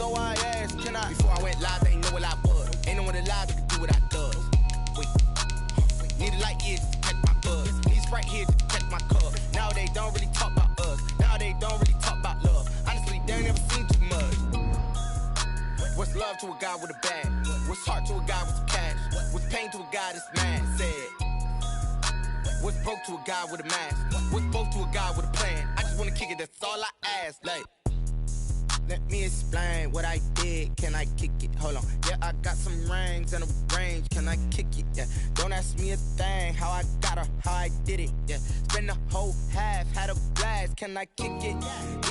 so I asked, can I? Before I went live, they ain't know what I was. Ain't no one alive that can do what I does. Wait, need a light here just to catch my buzz. Need Sprite here just to catch my cup. Now they don't really talk about us. Now they don't really talk about love. Honestly, they ain't never seen too much. What's love to a guy with a bag? What's heart to a guy with some cash? What's pain to a guy that's mad? Said. What's broke to a guy with a mask? What's both to a guy with a plan? I just wanna kick it, that's all I ask. Like, let me explain what I did. Can I kick it? Hold on. Yeah, I got some rings and a range. Can I kick it? Yeah. Don't ask me a thing. How I got her, how I did it. Yeah. Spend the whole half, had a blast. Can I kick it?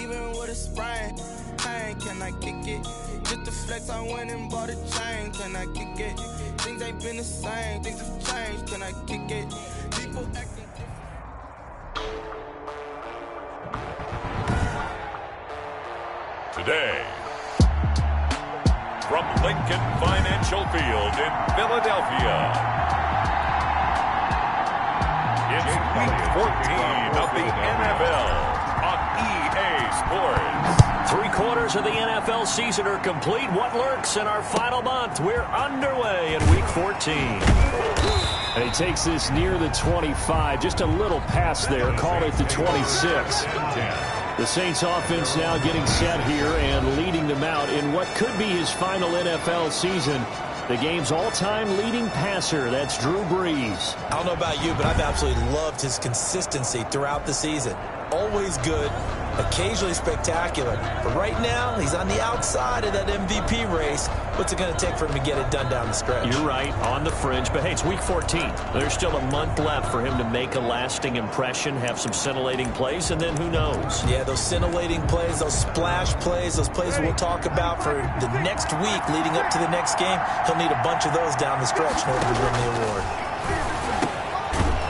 Even with a sprain. Pain, can I kick it? Just to flex, I went and bought a chain. Can I kick it? Things ain't been the same. Things have changed. Can I kick it? People acting different. Today, from Lincoln Financial Field in Philadelphia, it's Week 14 of the NFL on EA Sports. 3/4 of the NFL season are complete. What lurks in our final month? We're underway in Week 14. And he takes this near the 25. Just a little pass there. Called it the 26. The Saints offense now getting set here and leading them out in what could be his final NFL season. The game's all-time leading passer, that's Drew Brees. I don't know about you, but I've absolutely loved his consistency throughout the season. Always good, occasionally spectacular. But right now, he's on the outside of that MVP race. What's it going to take for him to get it done down the stretch? You're right, on the fringe. But, hey, it's Week 14. There's still a month left for him to make a lasting impression, have some scintillating plays, and then who knows? Yeah, those scintillating plays, those splash plays, those plays we'll talk about for the next week leading up to the next game. He'll need a bunch of those down the stretch in order to win the award.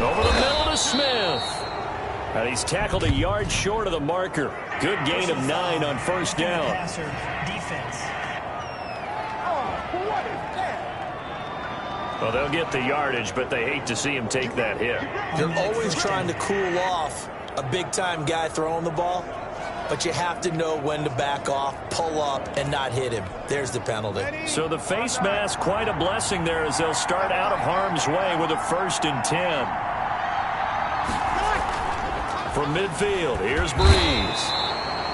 Over the middle to Smith. And he's tackled a yard short of the marker. Good gain of 9 on first down. Well, they'll get the yardage, but they hate to see him take that hit. You're always trying to cool off a big-time guy throwing the ball, but you have to know when to back off, pull up, and not hit him. There's the penalty. So the face mask, quite a blessing there as they'll start out of harm's way with a 1st and 10. From midfield, here's Brees.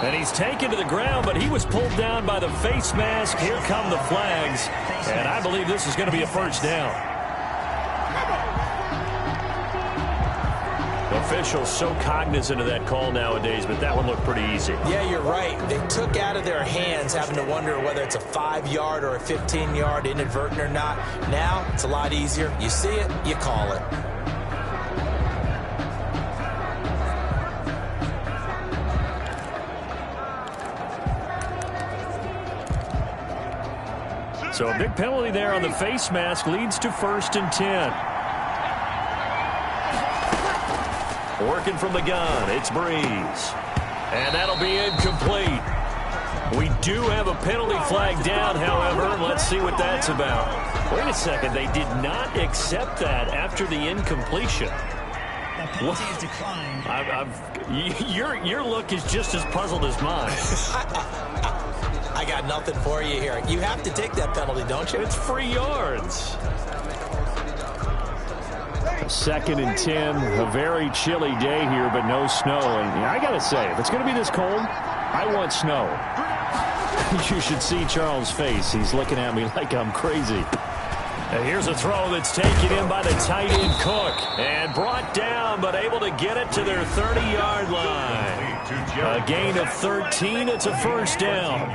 And he's taken to the ground, but he was pulled down by the face mask. Here come the flags. And I believe this is going to be a first down. Officials so cognizant of that call nowadays, but that one looked pretty easy. Yeah, you're right. They took out of their hands having to wonder whether it's a 5-yard or a 15-yard, inadvertent or not. Now, it's a lot easier. You see it, you call it. So a big penalty there on the face mask leads to 1st and 10. Working from the gun, it's Brees. And that'll be incomplete. We do have a penalty flag down, however. Let's see what that's about. Wait a second, they did not accept that after the incompletion. Your look is just as puzzled as mine. I got nothing for you here. You have to take that penalty, don't you? It's free yards. 2nd and 10. A very chilly day here, but no snow. And I got to say, if it's going to be this cold, I want snow. You should see Charles' face. He's looking at me like I'm crazy. And here's a throw that's taken in by the tight end Cook. And brought down, but able to get it to their 30-yard line. A gain of 13. It's a first down.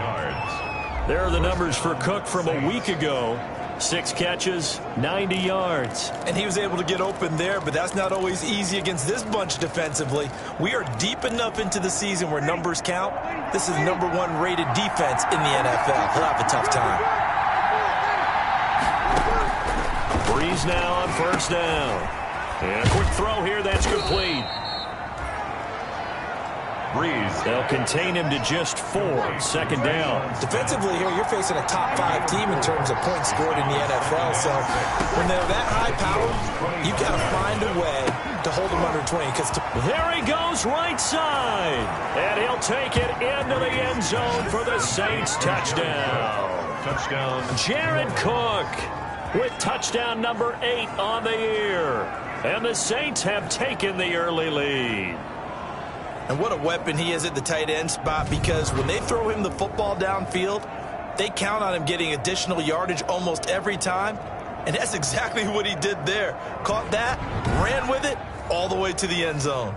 There are the numbers for Cook from a week ago. 6 catches, 90 yards. And he was able to get open there, but that's not always easy against this bunch defensively. We are deep enough into the season where numbers count. This is the #1 rated defense in the NFL. He'll have a tough time. Brees now on first down. And a quick throw here, that's complete. Brees. They'll contain him to just 4. 2nd down. Defensively here, you're facing a top 5 team in terms of points scored in the NFL. So when they're that high powered, you've got to find a way to hold him under 20. There he goes right side. And he'll take it into the end zone for the Saints touchdown. Touchdown. Jared Cook with touchdown number 8 on the year. And the Saints have taken the early lead. And what a weapon he is at the tight end spot, because when they throw him the football downfield, they count on him getting additional yardage almost every time. And that's exactly what he did there. Caught that, ran with it, all the way to the end zone.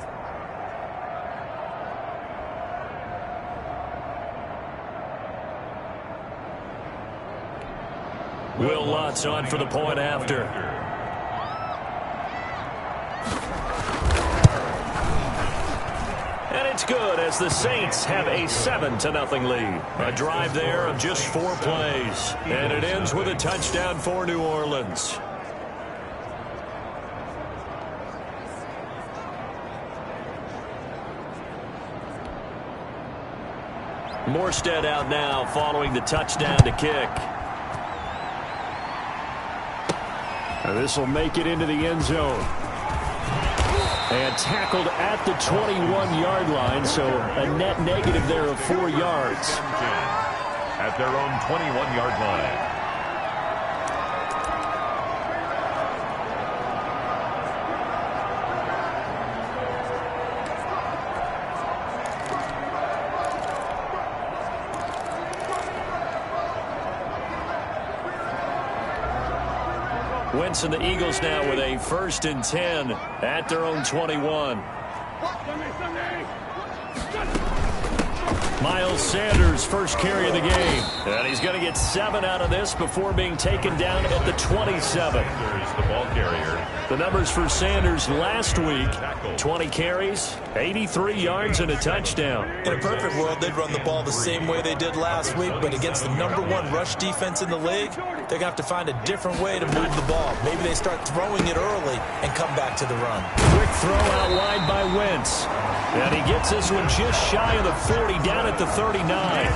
Will Lutz on for the point after. And it's good as the Saints have a 7-0 lead. A drive there of just 4 plays. And it ends with a touchdown for New Orleans. Morstead out now following the touchdown to kick. And this will make it into the end zone. And tackled at the 21-yard line, so a net negative there of 4 yards. At their own 21-yard line. Wentz and the Eagles now with a 1st and 10 at their own 21. Miles Sanders, first carry of the game. And he's going to get 7 out of this before being taken down at the 27. There's the ball carrier. The numbers for Sanders last week: 20 carries, 83 yards, and a touchdown. In a perfect world, they'd run the ball the same way they did last week, but against the #1 rush defense in the league, they're going to have to find a different way to move the ball. Maybe they start throwing it early and come back to the run. Quick throw out wide by Wentz. And he gets this one just shy of the 40, down at the 39.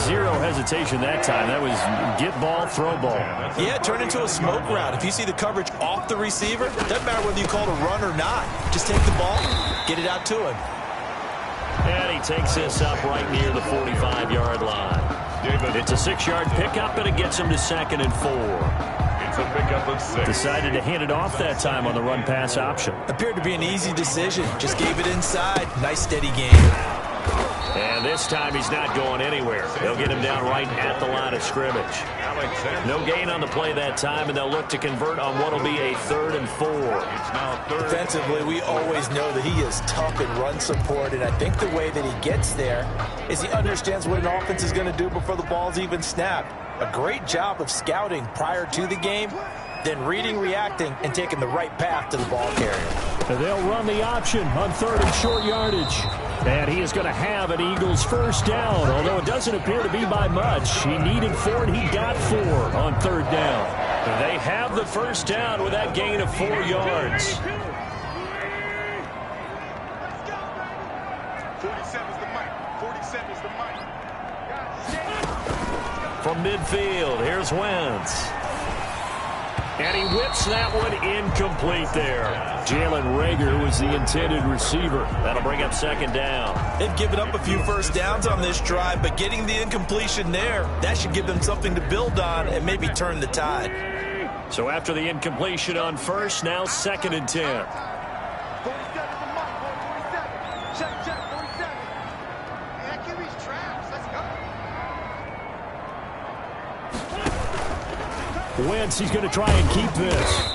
Zero hesitation that time. That was get ball, throw ball. Yeah, turn into a smoke route. If you see the coverage off the receiver, doesn't matter whether you call it a run or not. Just take the ball, get it out to him. And he takes this up right near the 45-yard line. It's a 6-yard pickup, and it gets him to 2nd and 4. It's a pickup of 6. Decided to hand it off that time on the run-pass option. Appeared to be an easy decision. Just gave it inside. Nice, steady game. And this time he's not going anywhere. They'll get him down right at the line of scrimmage. No gain on the play that time, and they'll look to convert on what will be a 3rd and 4. It's now 3rd. Defensively, we always know that he is tough in run support, and I think the way that he gets there is he understands what an offense is going to do before the ball's even snapped. A great job of scouting prior to the game, then reading, reacting, and taking the right path to the ball carrier. And they'll run the option on 3rd and short yardage. And he is going to have an Eagles 1st down, although it doesn't appear to be by much. He needed 4, and he got 4 on 3rd down. They have the 1st down with that gain of 4 yards. 47's the mic. 47's the mic. From midfield, here's Wentz. And he whips that one incomplete there. Jalen Reagor was the intended receiver. That'll bring up 2nd down. They've given up a few 1st downs on this drive, but getting the incompletion there, that should give them something to build on and maybe turn the tide. So after the incompletion on 1st, now 2nd and 10. 47's the mic, boy. 47. Check, 47. Man, QB's traps. Let's go. Wentz, he's going to try and keep this.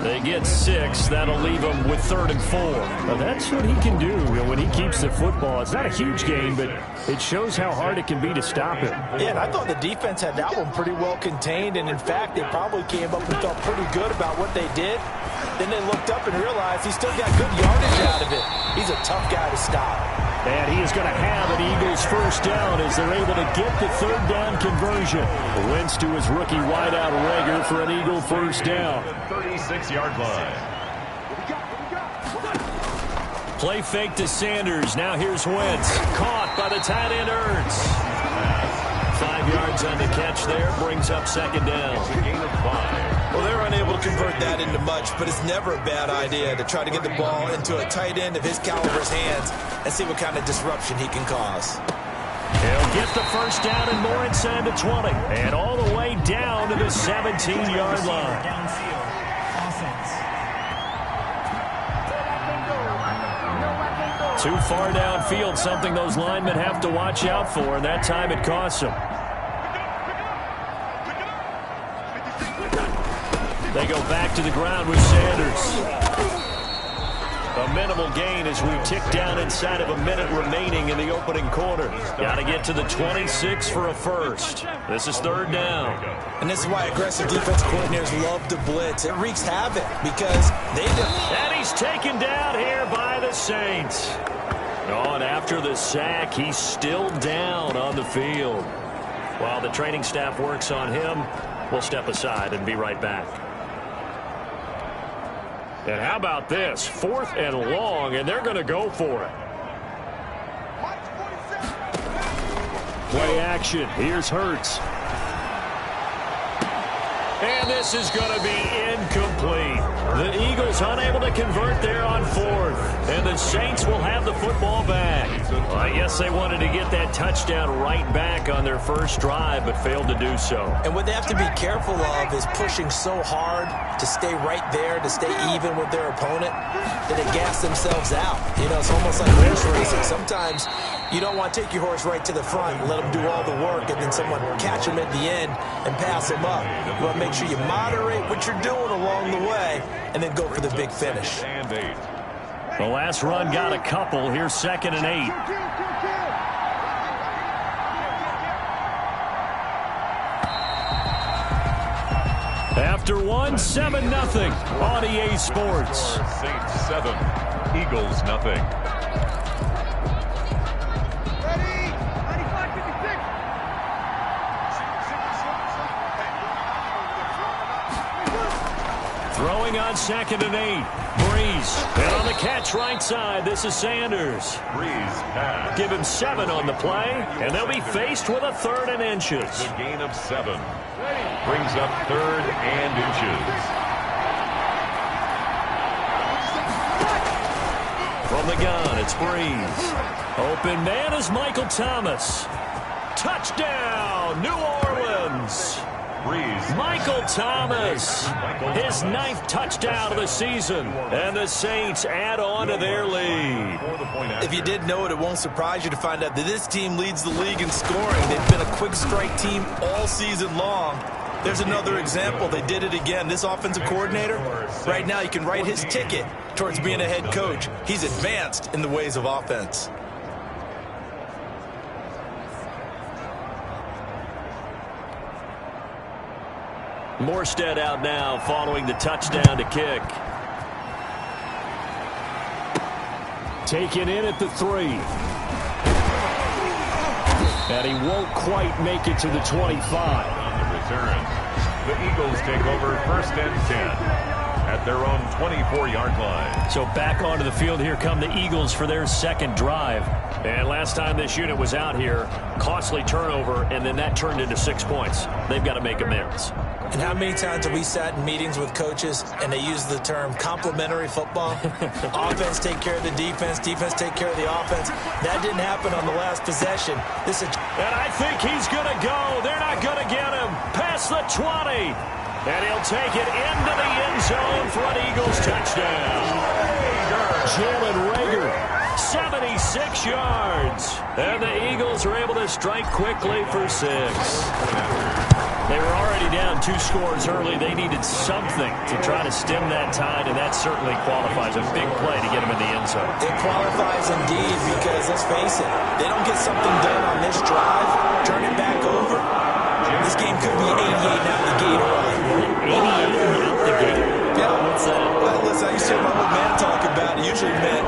They get 6. That'll leave him with 3rd and 4. Now that's what he can do when he keeps the football. It's not a huge gain, but it shows how hard it can be to stop him. Yeah, and I thought the defense had that one pretty well contained, and in fact, they probably came up and felt pretty good about what they did. Then they looked up and realized he still got good yardage out of it. He's a tough guy to stop. And he is going to have an Eagles 1st down as they're able to get the 3rd down conversion. Wentz to his rookie wideout Reagor for an Eagle 1st down. 36-yard line. Play fake to Sanders. Now here's Wentz. Caught by the tight end Ertz. 5 yards yards on the catch there. Brings up second down. It's a gain of 5. Well, they're unable to convert that into much, but it's never a bad idea to try to get the ball into a tight end of his caliber's hands and see what kind of disruption he can cause. He'll get the first down and more inside the 20. And all the way down to the 17-yard line. Downfield. Offense. Too far downfield, something those linemen have to watch out for, and that time it costs them. They go back to the ground with Sanders. A minimal gain as we tick down inside of a minute remaining in the opening quarter. Got to get to the 26 for a first. This is third down. And this is why aggressive defense coordinators love to blitz. It wreaks havoc because they do. And he's taken down here by the Saints. Oh, and after the sack, he's still down on the field. While the training staff works on him, we'll step aside and be right back. And how about this? 4th and long, and they're going to go for it. Play action. Here's Hurts. And this is going to be incomplete. The Eagles unable to convert there on 4th. And the Saints will have the football back. Well, I guess they wanted to get that touchdown right back on their first drive, but failed to do so. And what they have to be careful of is pushing so hard to stay right there, to stay even with their opponent, that they gas themselves out. You know, it's almost like horse racing. Sometimes you don't want to take your horse right to the front and let them do all the work, and then someone catch them at the end and pass them up. You want to make sure you moderate what you're doing along the way and then go for the big finish. The last run got a couple. Here's 2nd and 8. After one, 7-0 on EA Sports. Saints 7, Eagles nothing. Throwing on 2nd and 8. Breeze. And on the catch right side, this is Sanders. Breeze pass. Give him 7 on the play, and they'll be faced with a 3rd and inches. The gain of 7. Brings up 3rd and inches. From the gun, it's Breeze. Open man is Michael Thomas. Touchdown, New Orleans. Breeze. Michael Thomas, his 9th touchdown of the season, and the Saints add on to their lead. If you didn't know it, it won't surprise you to find out that this team leads the league in scoring. They've been a quick strike team all season long. There's another example. They did it again. This offensive coordinator, right now, you can write his ticket towards being a head coach. He's advanced in the ways of offense. Morstead out now following the touchdown to kick. Taken in at the 3. And he won't quite make it to the 25. On the return, the Eagles take over 1st and 10 at their own 24-yard line. So back onto the field, here come the Eagles for their 2nd drive. And last time this unit was out here, costly turnover, and then that turned into 6 points. They've got to make amends. And how many times have we sat in meetings with coaches and they use the term complementary football? Offense take care of the defense, defense take care of the offense. That didn't happen on the last possession. And I think he's going to go. They're not going to get him. Past the 20. And he'll take it into the end zone for an Eagles touchdown. Jalen Reagor, 76 yards. And the Eagles are able to strike quickly for 6. They were already down 2 scores early. They needed something to try to stem that tide, and that certainly qualifies a big play to get them in the end zone. It qualifies indeed because, let's face it, they don't get something done on this drive, turn it back over, this game could be 88 out the gate early. 88 out the gate? Yeah. What's that? Well, listen, I used to hear my old man talk about it. Usually meant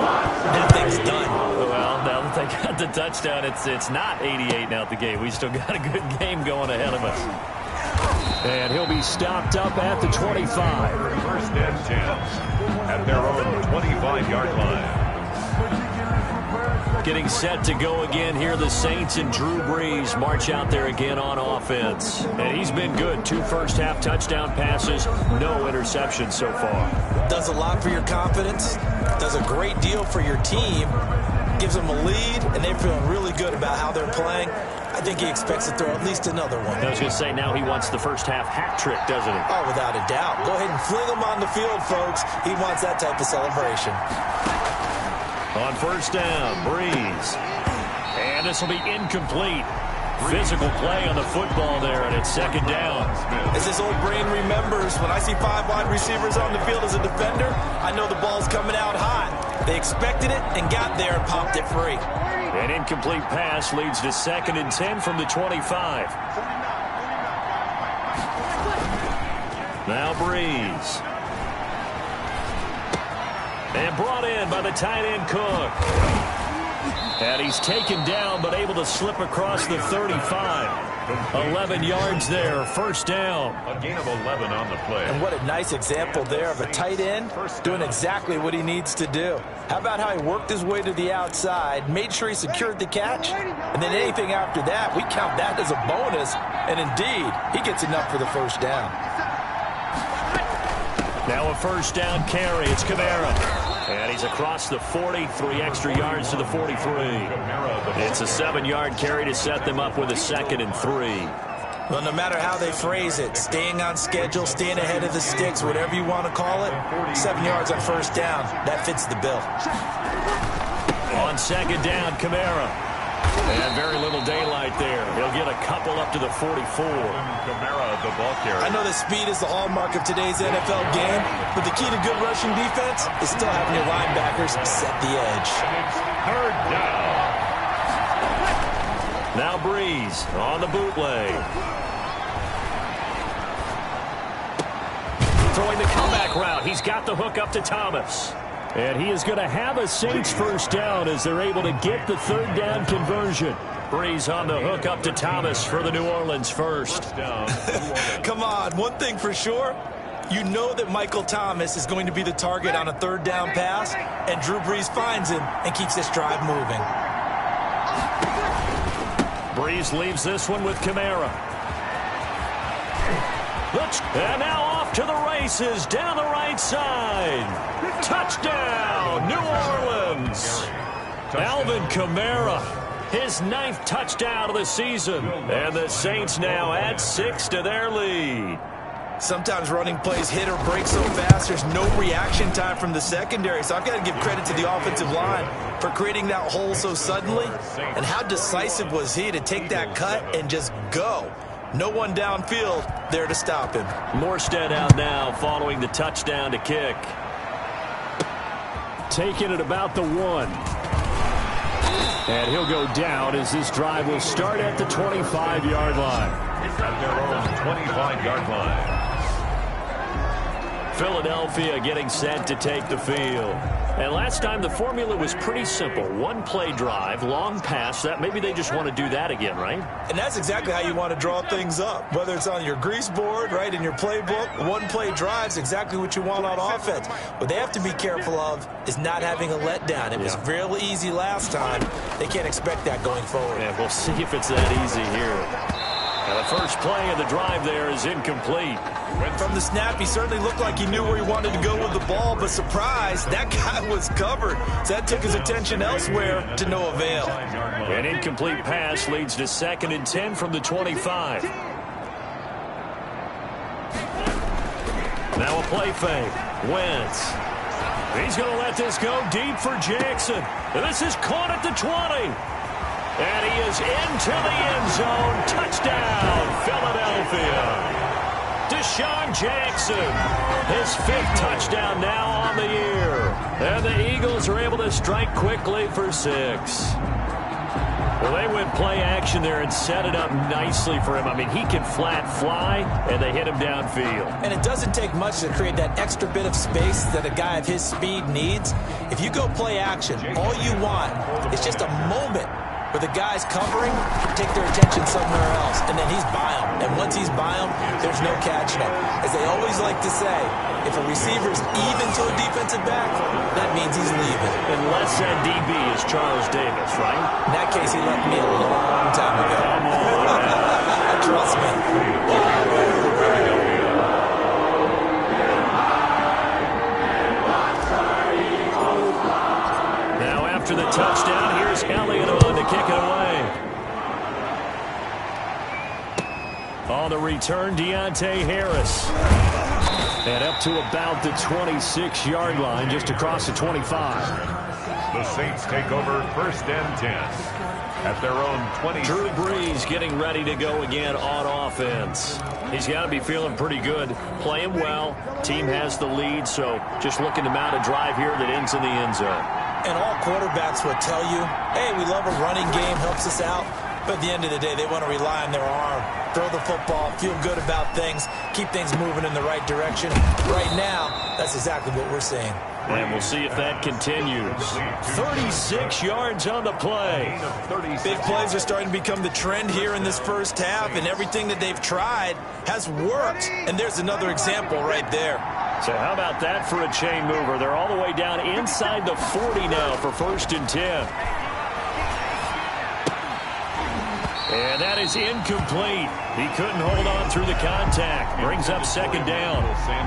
nothing's done. Well, now that they got the touchdown, it's not 88 out the gate. We still got a good game going ahead of us. And he'll be stopped up at the 25. 1st and 10 at their own 25-yard line. Getting set to go again here. The Saints and Drew Brees march out there again on offense. And he's been good. 2 first-half touchdown passes, no interceptions so far. Does a lot for your confidence. Does a great deal for your team. Gives them a lead, and they're feeling really good about how they're playing. I think he expects to throw at least another one. I was going to say, now he wants the first-half hat trick, doesn't he? Oh, without a doubt. Go ahead and fling him on the field, folks. He wants that type of celebration. On first down, Brees. And this will be incomplete. Physical play on the football there, and it's second down. As this old brain remembers, when I see 5 wide receivers on the field as a defender, I know the ball's coming out hot. They expected it and got there and popped it free. An incomplete pass leads to 2nd and 10 from the 25. Now Brees. And brought in by the tight end Cook. And he's taken down but able to slip across the 35. 11 yards there, first down. A gain of 11 on the play. And what a nice example there of a tight end doing exactly what he needs to do. How about how he worked his way to the outside, made sure he secured the catch, and then anything after that, we count that as a bonus. And indeed, he gets enough for the first down. Now a first down carry. It's Kamara. And he's across the 40, 3 extra yards to the 43. It's a 7-yard carry to set them up with a 2nd and 3. Well, no matter how they phrase it, staying on schedule, staying ahead of the sticks, whatever you want to call it, 7 yards on first down, that fits the bill. On second down, Kamara. And very little daylight there. He'll get a couple up to the 44. Kamara, the ball carrier. I know that speed is the hallmark of today's NFL game, but the key to good rushing defense is still having your linebackers set the edge. Third down. Now Brees on the bootleg. Throwing the comeback route. He's got the hook up to Thomas. And he is going to have a Saints first down as they're able to get the 3rd down conversion. Brees on the hook up to Thomas for the New Orleans first. Come on, one thing for sure. You know that Michael Thomas is going to be the target on a 3rd down pass, and Drew Brees finds him and keeps this drive moving. Brees leaves this one with Kamara. And now off to the races down the right side. Touchdown, New Orleans. Alvin Kamara, his 9th touchdown of the season. And the Saints now add 6 to their lead. Sometimes running plays hit or break so fast, there's no reaction time from the secondary. So I've got to give credit to the offensive line for creating that hole so suddenly. And how decisive was he to take that cut and just go? No one downfield there to stop him. Morstead out now following the touchdown to kick. Taking it about the 1. And he'll go down as this drive will start at the 25-yard line. At their own 25-yard line. Philadelphia getting set to take the field. And last time the formula was pretty simple. 1-play drive, long pass. That maybe they just want to do that again, right? And that's exactly how you want to draw things up. Whether it's on your grease board, right, in your playbook, 1-play drive's exactly what you want on offense. What they have to be careful of is not having a letdown. It was real easy last time. They can't expect that going forward. Yeah, we'll see if it's that easy here. And the first play of the drive there is incomplete. From the snap, he certainly looked like he knew where he wanted to go with the ball, but surprise, that guy was covered. So that took his attention elsewhere to no avail. An incomplete pass leads to 2nd and 10 from the 25. Now a play fake. Wentz. He's going to let this go deep for Jackson. And this is caught at the 20. And he is into the end zone. Touchdown, Philadelphia. Deshaun Jackson, his 5th touchdown now on the year. And the Eagles are able to strike quickly for 6. Well, they went play action there and set it up nicely for him. I mean, he can flat fly, and they hit him downfield. And it doesn't take much to create that extra bit of space that a guy of his speed needs. If you go play action, all you want is just a moment where the guys covering take their attention somewhere else, and then he's by them. And once he's by them, there's no catching him. As they always like to say, if a receiver's even to a defensive back, that means he's leaving. Unless that DB is Charles Davis, right? In that case, he left me a long time ago. Trust me. Now after the touchdown, here's Elliott on to kick it away. On the return, Deontay Harris. And up to about the 26-yard line, just across the 25. The Saints take over 1st and 10 at their own 20. Drew Brees getting ready to go again on offense. He's got to be feeling pretty good, playing well. Team has the lead, so just looking to mount a drive here that ends in the end zone. And all quarterbacks will tell you, hey, we love a running game, helps us out. But at the end of the day, they want to rely on their arm, throw the football, feel good about things, keep things moving in the right direction. Right now, that's exactly what we're seeing. And we'll see if that continues. 36 yards on the play. Big plays are starting to become the trend here in this first half, and everything that they've tried has worked. And there's another example right there. So how about that for a chain mover? They're all the way down inside the 40 now for 1st and 10. And that is incomplete. He couldn't hold on through the contact. Brings up 2nd down.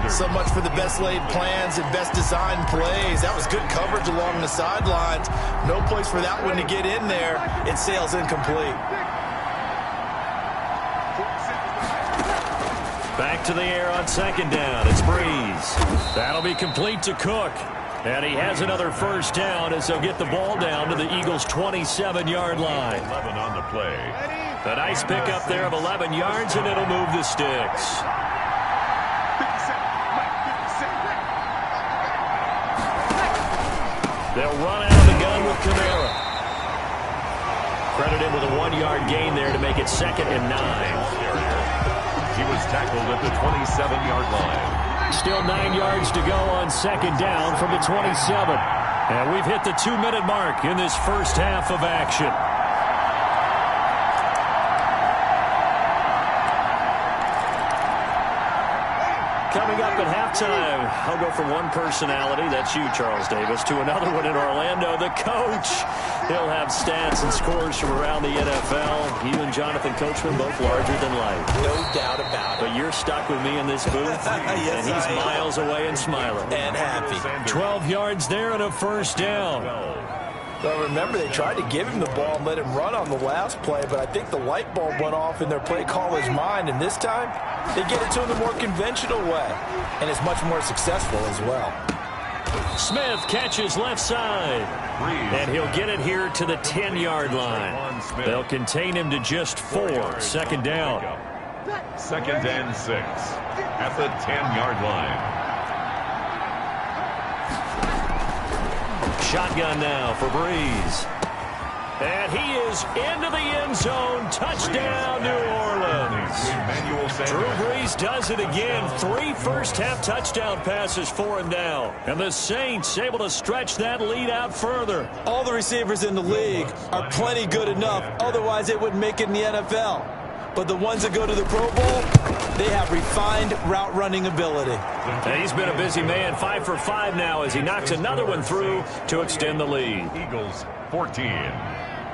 So much for the best laid plans and best designed plays. That was good coverage along the sidelines. No place for that one to get in there. It sails incomplete. Back to the air on 2nd down. It's Brees. That'll be complete to Cook. And he has another 1st down as they'll get the ball down to the Eagles' 27-yard line. 11 on the play. A nice pickup there of 11 yards, and it'll move the sticks. They'll run out of the gun with Kamara. Credited with a 1-yard gain there to make it 2nd and 9. He was tackled at the 27-yard line. Still 9 yards to go on 2nd down from the 27. And we've hit the 2-minute mark in this first half of action. Coming up at halftime, I'll go from one personality, that's you, Charles Davis, to another one in Orlando, the coach. He'll have stats and scores from around the NFL. You and Jonathan Coachman, both larger than life. No doubt about it. But you're stuck with me in this booth, yes, and he's miles away and smiling. And happy. 12 yards there and a 1st down. Well, remember, they tried to give him the ball and let him run on the last play, but I think the light bulb went off in their play caller's mind, and this time they get it to him the more conventional way, and it's much more successful as well. Smith catches left side, and he'll get it here to the 10-yard line. They'll contain him to just 4, 2nd down. 2nd and 6 at the 10-yard line. Shotgun now for Brees. And he is into the end zone. Touchdown, New Orleans. Drew Brees does it again. 3 first-half touchdown passes for him now. And the Saints able to stretch that lead out further. All the receivers in the league are plenty good enough. Otherwise, they wouldn't make it in the NFL. But the ones that go to the Pro Bowl, they have refined route running ability. And he's been a busy man, 5 for 5 now as he knocks another one through to extend the lead. Eagles 14.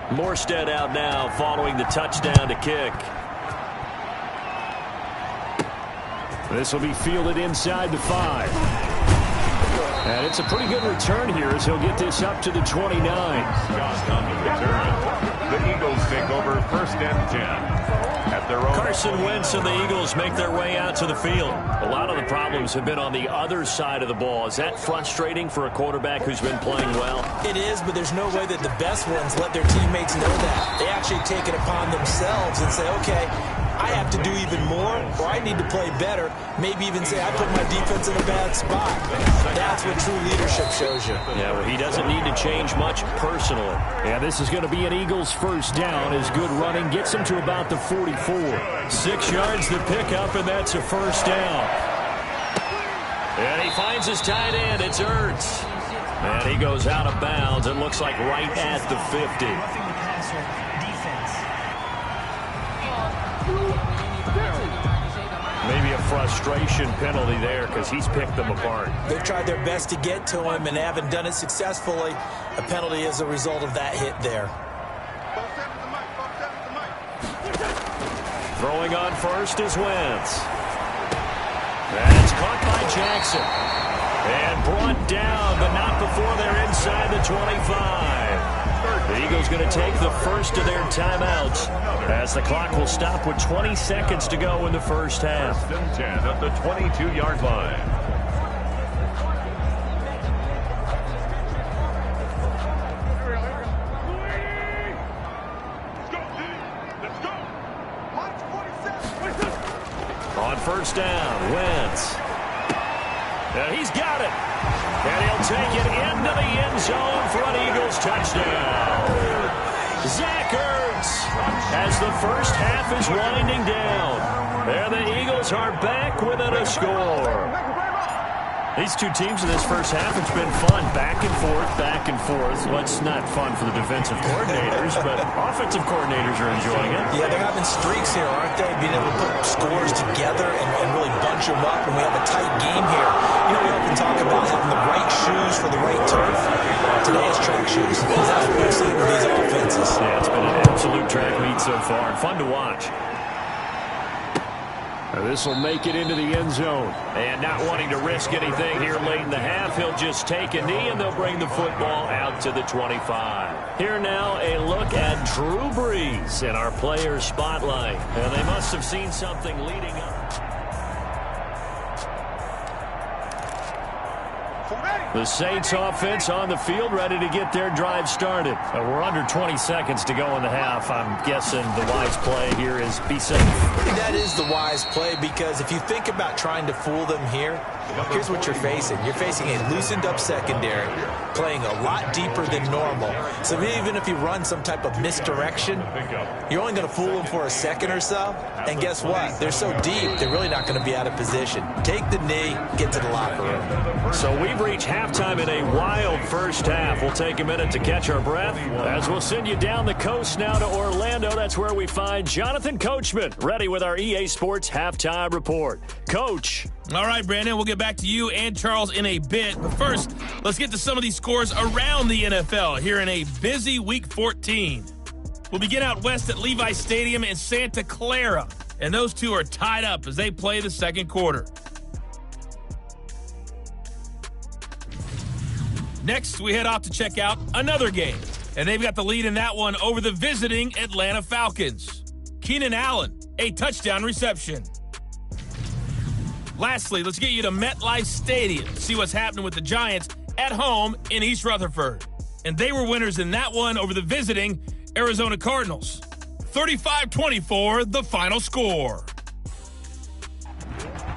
Morstead out now following the touchdown to kick. This will be fielded inside the 5. And it's a pretty good return here as he'll get this up to the 29. Scott on the return. The Eagles take over 1st and 10. At their own. Carson Wentz and the Eagles make their way out to the field. A lot of the problems have been on the other side of the ball. Is that frustrating for a quarterback who's been playing well? It is, but there's no way that the best ones let their teammates know that. They actually take it upon themselves and say, okay, I have to do even more, or I need to play better. Maybe even say I put my defense in a bad spot. That's what true leadership shows you. Yeah, well, he doesn't need to change much personally. Yeah, this is going to be an Eagles 1st down as good running gets him to about the 44. 6 yards to pick up, and that's a 1st down. And he finds his tight end. It's Ertz. And he goes out of bounds. It looks like right at the 50. answer, defense. Maybe a frustration penalty there because he's picked them apart. They've tried their best to get to him and haven't done it successfully. A penalty is a result of that hit there. Throwing on first is Wentz. That's caught by Jackson. And brought down, but not before they're inside the 25. The Eagles going to take the first of their timeouts as the clock will stop with 20 seconds to go in the first half. First and 10 at the 22-yard line. On first down, Wentz. And he's got it. And he'll take it into the end zone for an Eagles touchdown. Zach Ertz as the first half is winding down. And the Eagles are back within a score. These two teams in this first half, it's been fun. Back and forth, back and forth. Well, it's not fun for the defensive coordinators, but offensive coordinators are enjoying it. Yeah, they're having streaks here, aren't they? Being able to put scores together and really bunch them up, and we have a tight game here. You know, we often talk about having the right shoes for the right turf. Today it's track shoes. That's what we've seen with these offenses. Yeah, it's been an absolute track meet so far, and fun to watch. This will make it into the end zone. And not wanting to risk anything here late in the half, he'll just take a knee, and they'll bring the football out to the 25. Here now, a look at Drew Brees in our player spotlight. And they must have seen something leading up. The Saints offense on the field, ready to get their drive started. We're under 20 seconds to go in the half. I'm guessing the wise play here is be safe. That is the wise play, because if you think about trying to fool them here, here's what you're facing. You're facing a loosened up secondary, playing a lot deeper than normal. So even if you run some type of misdirection, you're only going to fool them for a second or so. And guess what? They're so deep, they're really not going to be out of position. Take the knee, get to the locker room. So we've reached halftime in a wild first half. We'll take a minute to catch our breath as we'll send you down the coast now to Orlando. That's where we find Jonathan Coachman, ready with our EA Sports halftime report. Coach. All right, Brandon, we'll get back to you and Charles in a bit. But first, let's get to some of these scores around the NFL here in a busy Week 14. We'll begin out west at Levi Stadium in Santa Clara. And those two are tied up as they play the second quarter. Next, we head off to check out another game. And they've got the lead in that one over the visiting Atlanta Falcons. Keenan Allen, a touchdown reception. Lastly, let's get you to MetLife Stadium to see what's happening with the Giants at home in East Rutherford. And they were winners in that one over the visiting Arizona Cardinals. 35-24, the final score.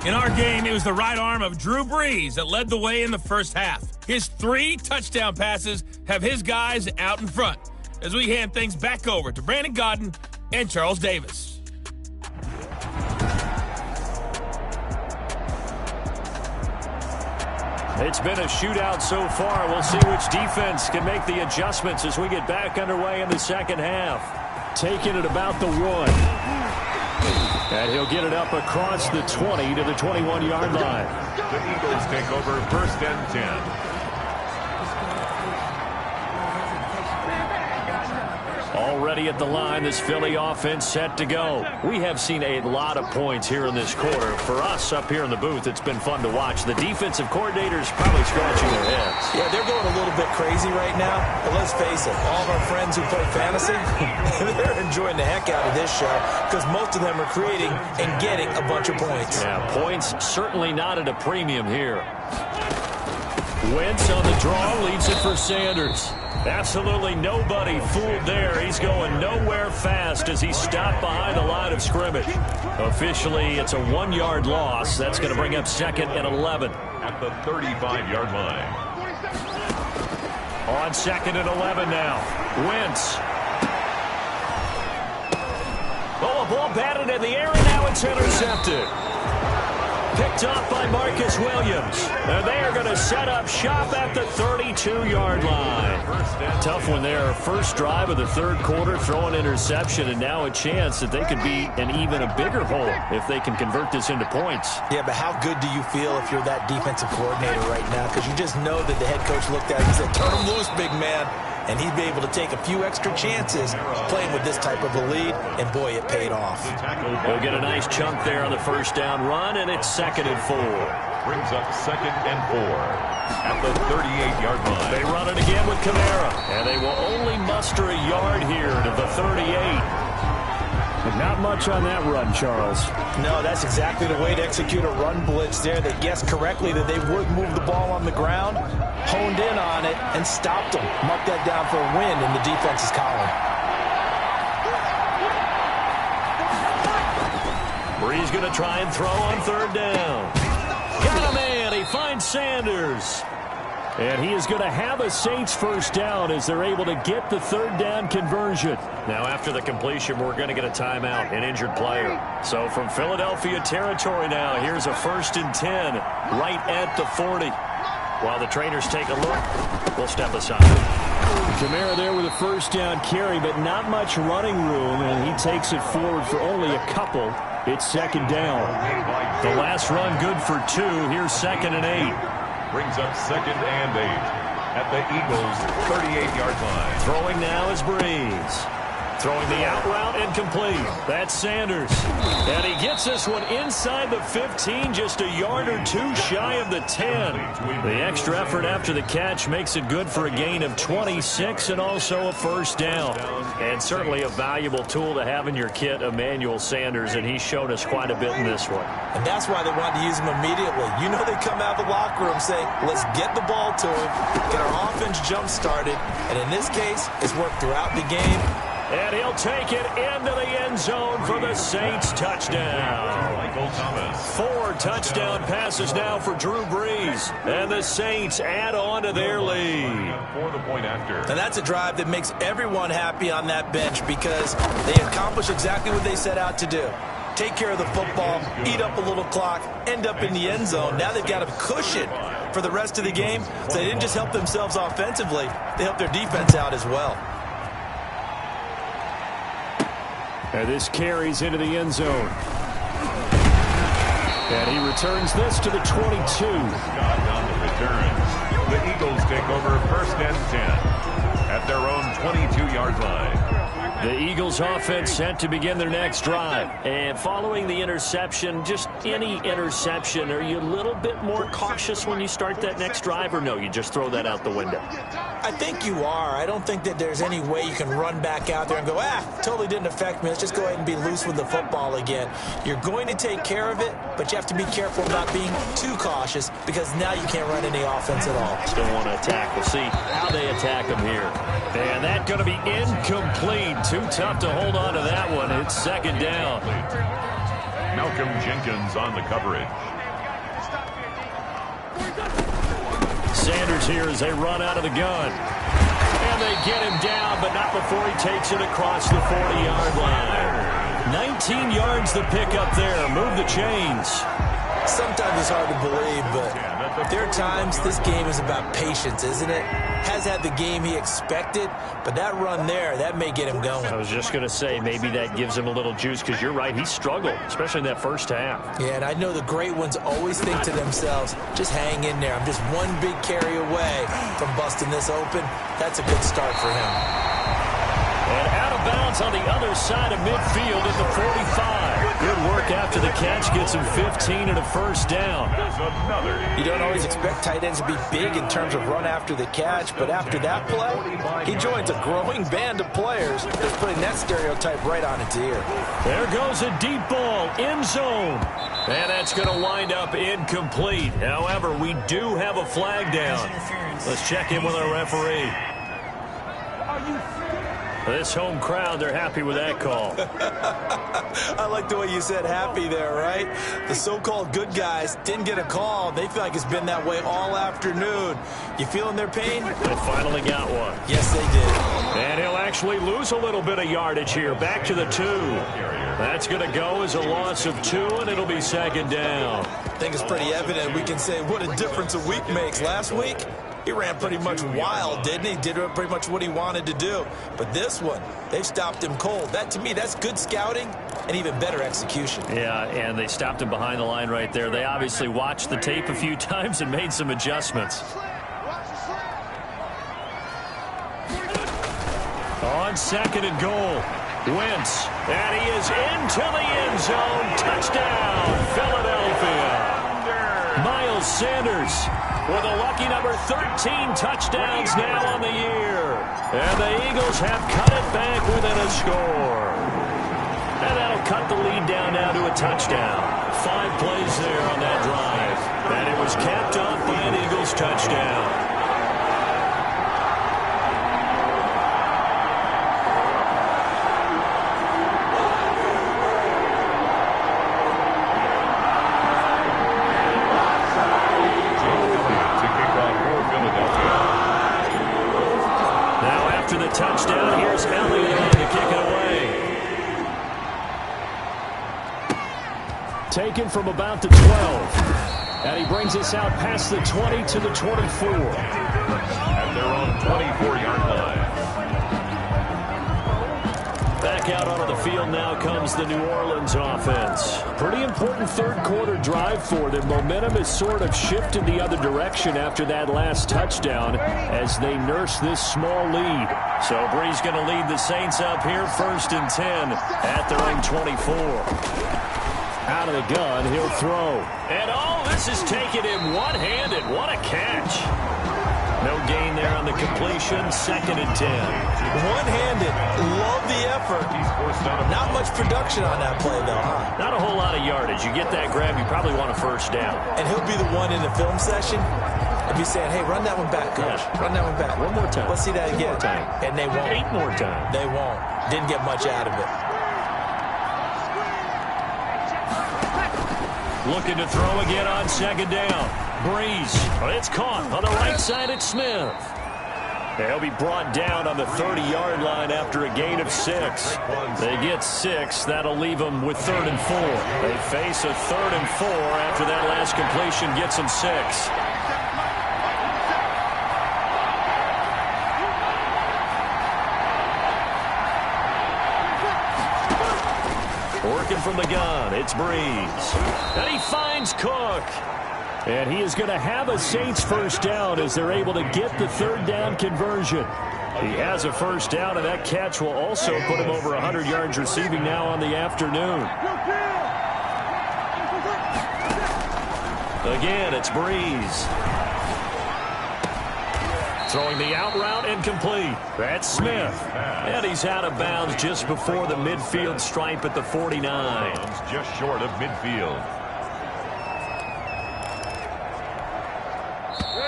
In our game, it was the right arm of Drew Brees that led the way in the first half. His 3 touchdown passes have his guys out in front as we hand things back over to Brandon Godden and Charles Davis. It's been a shootout so far. We'll see which defense can make the adjustments as we get back underway in the second half. Taking it about the 1. And he'll get it up across the 20 to the 21-yard line. The Eagles take over first and 10. Already at the line, this Philly offense set to go. We have seen a lot of points here in this quarter. For us up here in the booth, it's been fun to watch. The defensive coordinators probably scratching their heads. Yeah, they're going a little bit crazy right now. But let's face it, all of our friends who play fantasy, they're enjoying the heck out of this show because most of them are creating and getting a bunch of points. Yeah, points certainly not at a premium here. Wentz on the draw, leads it for Sanders. Absolutely nobody fooled there. He's going nowhere fast as he stopped behind the line of scrimmage. Officially, it's a 1-yard loss. That's going to bring up second and 11. At the 35-yard line. On second and 11 now. Wentz. Oh, a ball batted in the air, and now it's intercepted. picked off by Marcus Williams. And they are going to set up shop at the 32-yard line. Tough one there. First drive of the third quarter, throw an interception, and now a chance that they could be in even a bigger hole if they can convert this into points. Yeah, but how good do you feel if you're that defensive coordinator right now? Because you just know that the head coach looked at it and said, turn him loose, big man. And he'd be able to take a few extra chances playing with this type of a lead, and boy, it paid off. They'll get a nice chunk there on the first down run, and it's 2nd and 4. Brings up 2nd and 4 at the 38-yard line. They run it again with Kamara, and they will only muster a yard here to the 38. But not much on that run, Charles. No, that's exactly the way to execute a run blitz there. They guessed correctly that they would move the ball on the ground, honed in on it, and stopped them. Mark that down for a win in the defense's column. Bree's going to try and throw on third down. Got a man. He finds Sanders. And he is going to have a Saints first down as they're able to get the third down conversion. Now, after the completion, we're going to get a timeout, an injured player. So from Philadelphia territory now, here's a 1st and 10 right at the 40. While the trainers take a look, we'll step aside. Kamara there with a first down carry, but not much running room, and he takes it forward for only a couple. It's 2nd down. The last run good for 2. Here's 2nd and 8. Brings up 2nd and 8 at the Eagles' 38-yard line. Throwing now is Breeze. Throwing the out route incomplete. That's Sanders. And he gets this one inside the 15, just a yard or two shy of the 10. The extra effort after the catch makes it good for a gain of 26 and also a first down. And certainly a valuable tool to have in your kit, Emmanuel Sanders, and he's shown us quite a bit in this one. And that's why they wanted to use him immediately. You know they come out of the locker room saying, let's get the ball to him, get our offense jump-started. And in this case, it's worked throughout the game. And he'll take it into the end zone for the Saints touchdown. Michael Thomas. 4 touchdown passes now for Drew Brees. And the Saints add on to their lead. For the point after. And that's a drive that makes everyone happy on that bench because they accomplish exactly what they set out to do. Take care of the football, eat up a little clock, end up in the end zone. Now they've got a cushion for the rest of the game. So they didn't just help themselves offensively, they helped their defense out as well. And this carries into the end zone. And he returns this to the 22. On the returns, the Eagles take over 1st and 10 at their own 22-yard line. The Eagles offense set to begin their next drive. And following the interception, just any interception, are you a little bit more cautious when you start that next drive, or no, you just throw that out the window? I think you are. I don't think that there's any way you can run back out there and go, totally didn't affect me. Let's just go ahead and be loose with the football again. You're going to take care of it, but you have to be careful about being too cautious because now you can't run any offense at all. Still want to attack. We'll see how they attack them here. And that's going to be incomplete. Too tough to hold on to that one. It's 2nd down. Malcolm Jenkins on the coverage. Sanders here as they run out of the gun. And they get him down, but not before he takes it across the 40-yard line. 19 yards to pick up there. Move the chains. Sometimes it's hard to believe, but there are times this game is about patience, isn't it? Has had the game he expected, but that run there, that may get him going. I was just going to say, maybe that gives him a little juice, because you're right, he struggled, especially in that first half. Yeah, and I know the great ones always think to themselves, just hang in there. I'm just one big carry away from busting this open. That's a good start for him. And out of bounds on the other side of midfield at the 45. Good work after the catch. Gets him 15 and a first down. You don't always expect tight ends to be big in terms of run after the catch, but after that play, he joins a growing band of players that's putting that stereotype right on its ear. There goes a deep ball, end zone. And that's going to wind up incomplete. However, we do have a flag down. Let's check in with our referee. This home crowd, they're happy with that call. I like the way you said happy there, right? The so-called good guys didn't get a call. They feel like it's been that way all afternoon. You feeling their pain? They finally got one. Yes, they did. And he'll actually lose a little bit of yardage here. Back to the 2. That's going to go as a loss of 2, and it'll be second down. I think it's pretty evident. We can say what a difference a week makes. Last week, he ran pretty much wild, didn't he? Did pretty much what he wanted to do. But this one, they've stopped him cold. That, to me, that's good scouting and even better execution. Yeah, and they stopped him behind the line right there. They obviously watched the tape a few times and made some adjustments. On second and goal, Wentz, and he is into the end zone. Touchdown, Philadelphia. Miles Sanders with a lucky number 13 touchdowns now on the year. And the Eagles have cut it back within a score. And that'll cut the lead down now to a touchdown. 5 plays there on that drive. And it was capped off by an Eagles touchdown. Touchdown. Here's Elliott to kick it away. Taken from about the 12. And he brings us out past the 20 to the 24. At their own 24-yard line. Back out onto the field now comes the New Orleans offense. Pretty important third-quarter drive for them. Momentum has sort of shifted the other direction after that last touchdown as they nurse this small lead. So Brees going to lead the Saints up here, 1st and 10 at their own 24. Out of the gun, he'll throw. And this is taken in one-handed. What a catch. No gain there on the completion, 2nd and 10. One-handed. Love the effort. Not much production on that play, though, huh? Not a whole lot of yardage. You get that grab, you probably want a first down. And he'll be the one in the film session and be saying, hey, run that one back, coach. Yeah. Run that one back. One more time. Let's see that again. One more time. And they won't. 8 more times. They won't. Didn't get much out of it. Looking to throw again on 2nd down. Brees. It's caught on the right side at Smith. They'll be brought down on the 30-yard line after a gain of 6. They get 6. That'll leave them with 3rd and 4. They face a 3rd and 4 after that last completion gets them 6. Working from the gun, it's Brees. And he finds Cook. And he is going to have a Saints first down as they're able to get the 3rd down conversion. He has a first down, and that catch will also put him over 100 yards receiving now on the afternoon. Again, it's Brees. Throwing the out route incomplete. That's Smith. And he's out of bounds just before the midfield stripe at the 49. Just short of midfield.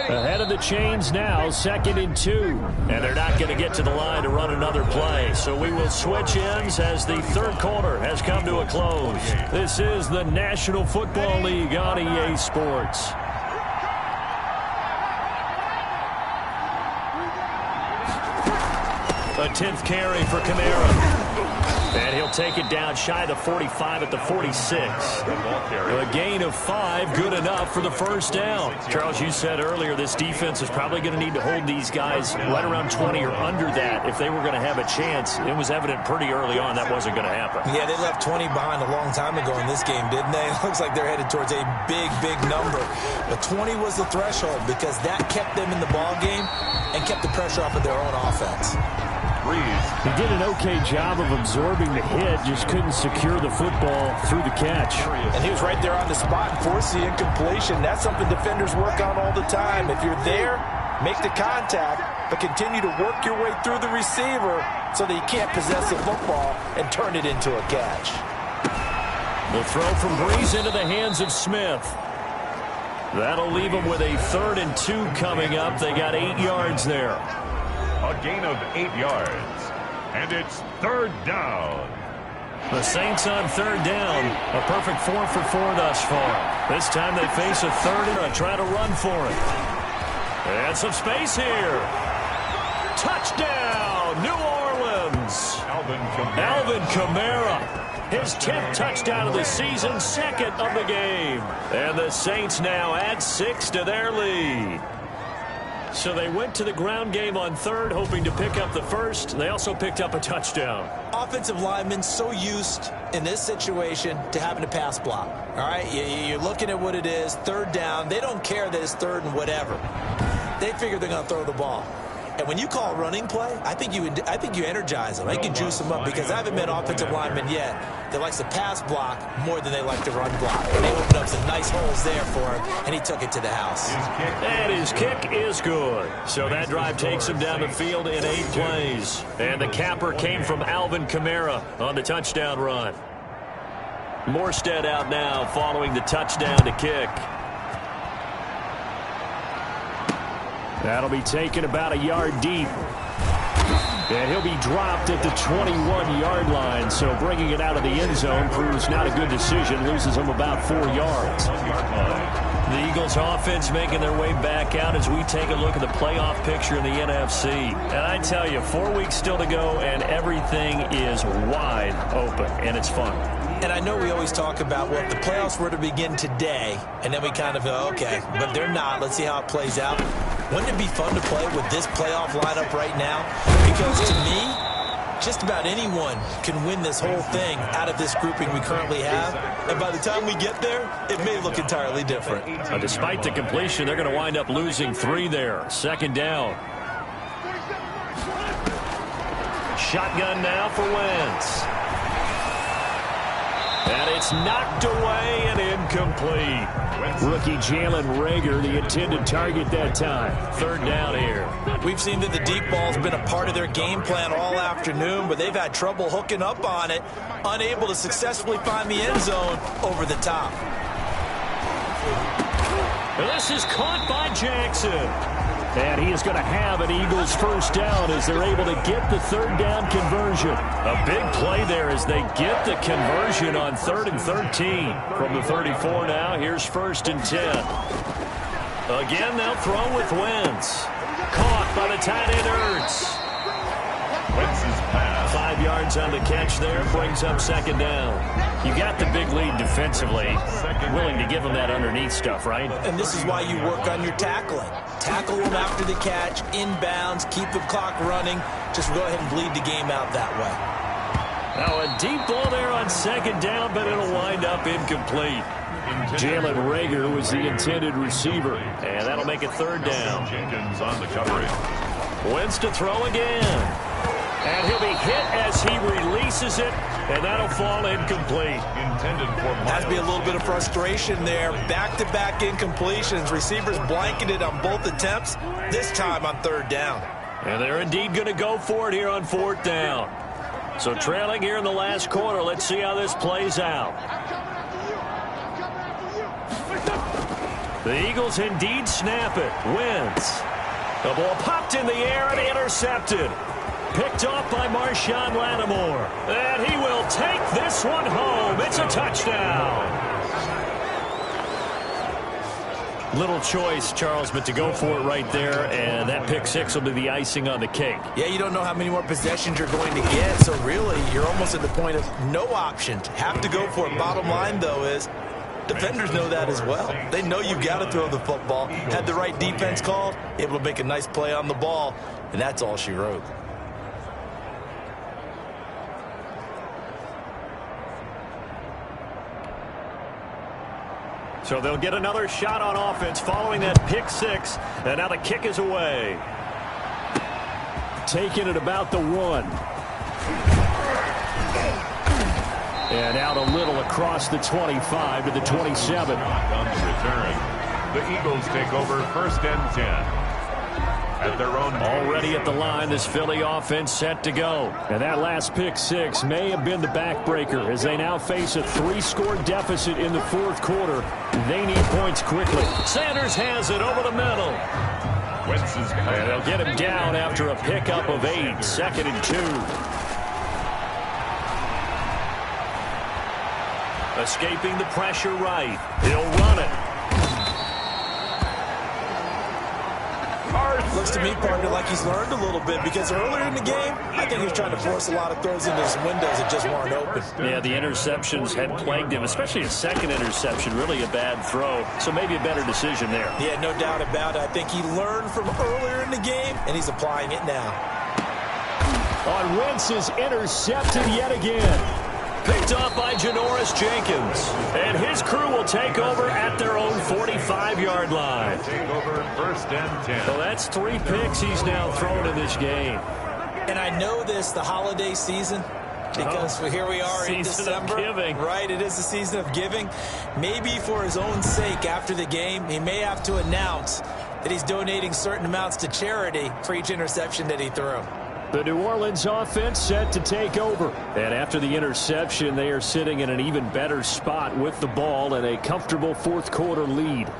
Ahead of the chains now, 2nd and 2. And they're not going to get to the line to run another play. So we will switch ends as the 3rd quarter has come to a close. This is the National Football League on EA Sports. A 10th carry for Kamara. And he'll take it down shy of the 45 at the 46. A gain of 5, good enough for the first down. Charles, you said earlier this defense is probably going to need to hold these guys right around 20 or under that if they were going to have a chance. It was evident pretty early on that wasn't going to happen. Yeah, they left 20 behind a long time ago in this game, didn't they? It looks like they're headed towards a big, big number. But 20 was the threshold because that kept them in the ball game and kept the pressure off of their own offense. He did an okay job of absorbing the hit, just couldn't secure the football through the catch. And he was right there on the spot and forced the incompletion. That's something defenders work on all the time. If you're there, make the contact, but continue to work your way through the receiver so that he can't possess the football and turn it into a catch. The throw from Brees into the hands of Smith. That'll leave them with a 3rd and 2 coming up. They got 8 yards there. A gain of 8 yards. And it's 3rd down. The Saints on 3rd down. A perfect 4 for 4 thus far. This time they face a 3rd and try to run for it. And some space here. Touchdown, New Orleans. Alvin Kamara. His 10th touchdown of the season, second of the game. And the Saints now add 6 to their lead. So they went to the ground game on third, hoping to pick up the first. They also picked up a touchdown. Offensive linemen so used in this situation to having to pass block. All right, you're looking at what it is, third down. They don't care that it's third and whatever. They figure they're going to throw the ball. And when you call a running play, I think you energize them. I think you juice them up because I haven't met offensive linemen yet that likes to pass block more than they like to run block. And they opened up some nice holes there for him, and he took it to the house. And his kick is good. So that drive takes him down the field in 8 plays. And the capper came from Alvin Kamara on the touchdown run. Morstead out now following the touchdown to kick. That'll be taken about a yard deep. And he'll be dropped at the 21-yard line. So bringing it out of the end zone proves not a good decision. Loses him about 4 yards. The Eagles offense making their way back out as we take a look at the playoff picture in the NFC. And I tell you, 4 weeks still to go, and everything is wide open, and it's fun. And I know we always talk about, well, if the playoffs were to begin today, and then we kind of go, okay, but they're not. Let's see how it plays out. Wouldn't it be fun to play with this playoff lineup right now? Because to me, just about anyone can win this whole thing out of this grouping we currently have. And by the time we get there, it may look entirely different. Despite the completion, they're going to wind up losing 3 there. Second down. Shotgun now for Wentz. And it's knocked away and incomplete. Rookie Jalen Reagor, the intended target that time. Third down here. We've seen that the deep ball's been a part of their game plan all afternoon, but they've had trouble hooking up on it, unable to successfully find the end zone over the top. This is caught by Jackson. And he is going to have an Eagles first down as they're able to get the third down conversion. A big play there as they get the conversion on 3rd and 13. From the 34 now, here's 1st and 10. Again, they'll throw with Wentz. Caught by the tight end Ertz. Wentz's pass. 5 yards on the catch there, brings up 2nd down. You got the big lead defensively. Willing to give them that underneath stuff, right? And this is why you work on your tackling. Tackle them after the catch, inbounds, keep the clock running. Just go ahead and bleed the game out that way. Now a deep ball there on 2nd down, but it'll wind up incomplete. Jalen Reagor was the intended receiver. And that'll make it 3rd down. Jenkins on the coverage. Wentz to throw again. And he'll be hit as he releases it, and that'll fall incomplete. Intended for Has to be a little bit of frustration there. Back-to-back incompletions. Receivers blanketed on both attempts, this time on 3rd down. And they're indeed going to go for it here on 4th down. So trailing here in the last quarter. Let's see how this plays out. The Eagles indeed snap it. Wentz. The ball popped in the air and intercepted. Picked off by Marshawn Lattimore. And he will take this one home. It's a touchdown. Little choice, Charles, but to go for it right there, and that pick 6 will be the icing on the cake. Yeah, you don't know how many more possessions you're going to get, so really you're almost at the point of no options. Have to go for it. Bottom line, though, is defenders know that as well. They know you've got to throw the football. Had the right defense called, able to make a nice play on the ball, and that's all she wrote. So they'll get another shot on offense following that pick 6, and now the kick is away. Taking it about the 1. And out a little across the 25 to the 27. On the return, the Eagles take over 1st and 10. At their own already at the line, this Philly offense set to go. And that last pick 6 may have been the backbreaker as they now face a 3-score deficit in the 4th quarter. They need points quickly. Sanders has it over the middle. Wentz's pass. And they'll get him down after a pickup of 8. 2nd and 2. Escaping the pressure right. He'll run it. Looks to me, partner, like he's learned a little bit because earlier in the game, I think he was trying to force a lot of throws into his windows that just weren't open. Yeah, the interceptions had plagued him, especially his second interception, really a bad throw. So maybe a better decision there. Yeah, no doubt about it. I think he learned from earlier in the game, and he's applying it now. On Wentz is intercepted yet again. Picked off by Janoris Jenkins. And his crew will take over at their own 45-yard line. Take over first and 10. Well, that's 3 picks he's now thrown in this game. And I know this, the holiday season, because here we are in December. Season of giving. Right, it is the season of giving. Maybe for his own sake after the game, he may have to announce that he's donating certain amounts to charity for each interception that he threw. The New Orleans offense set to take over. And after the interception, they are sitting in an even better spot with the ball and a comfortable fourth-quarter lead.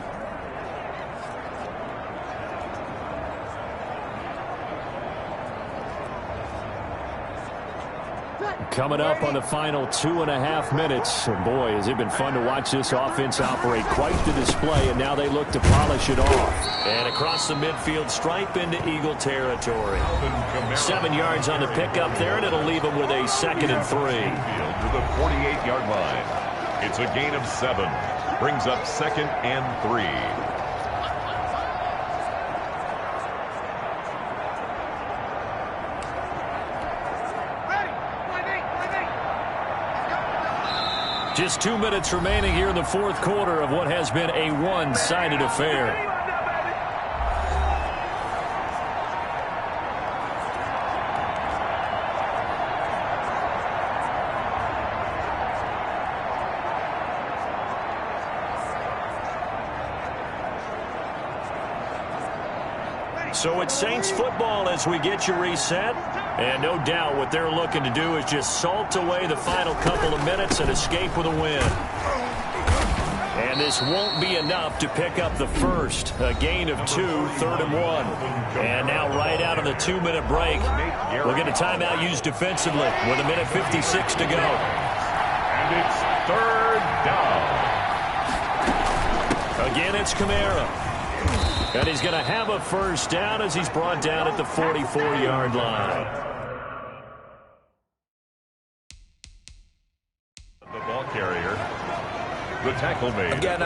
Coming up on the final 2.5 minutes. And boy, has it been fun to watch this offense operate. Quite the display, and now they look to polish it off. And across the midfield stripe into Eagle territory. 7 yards on the pickup there, and it'll leave them with a 2nd and 3. To the 48-yard line. It's a gain of 7. Brings up 2nd and 3. Just 2 minutes remaining here in the fourth quarter of what has been a one-sided affair. So it's Saints football as we get you reset. And no doubt what they're looking to do is just salt away the final couple of minutes and escape with a win. And this won't be enough to pick up the first. A gain of 2, 3rd and 1. And now right out of the 2-minute break, we'll get a timeout used defensively with 1:56 to go. And it's 3rd down. Again, it's Kamara. And he's going to have a first down as he's brought down at the 44-yard line. The ball carrier. The tackle made. Again,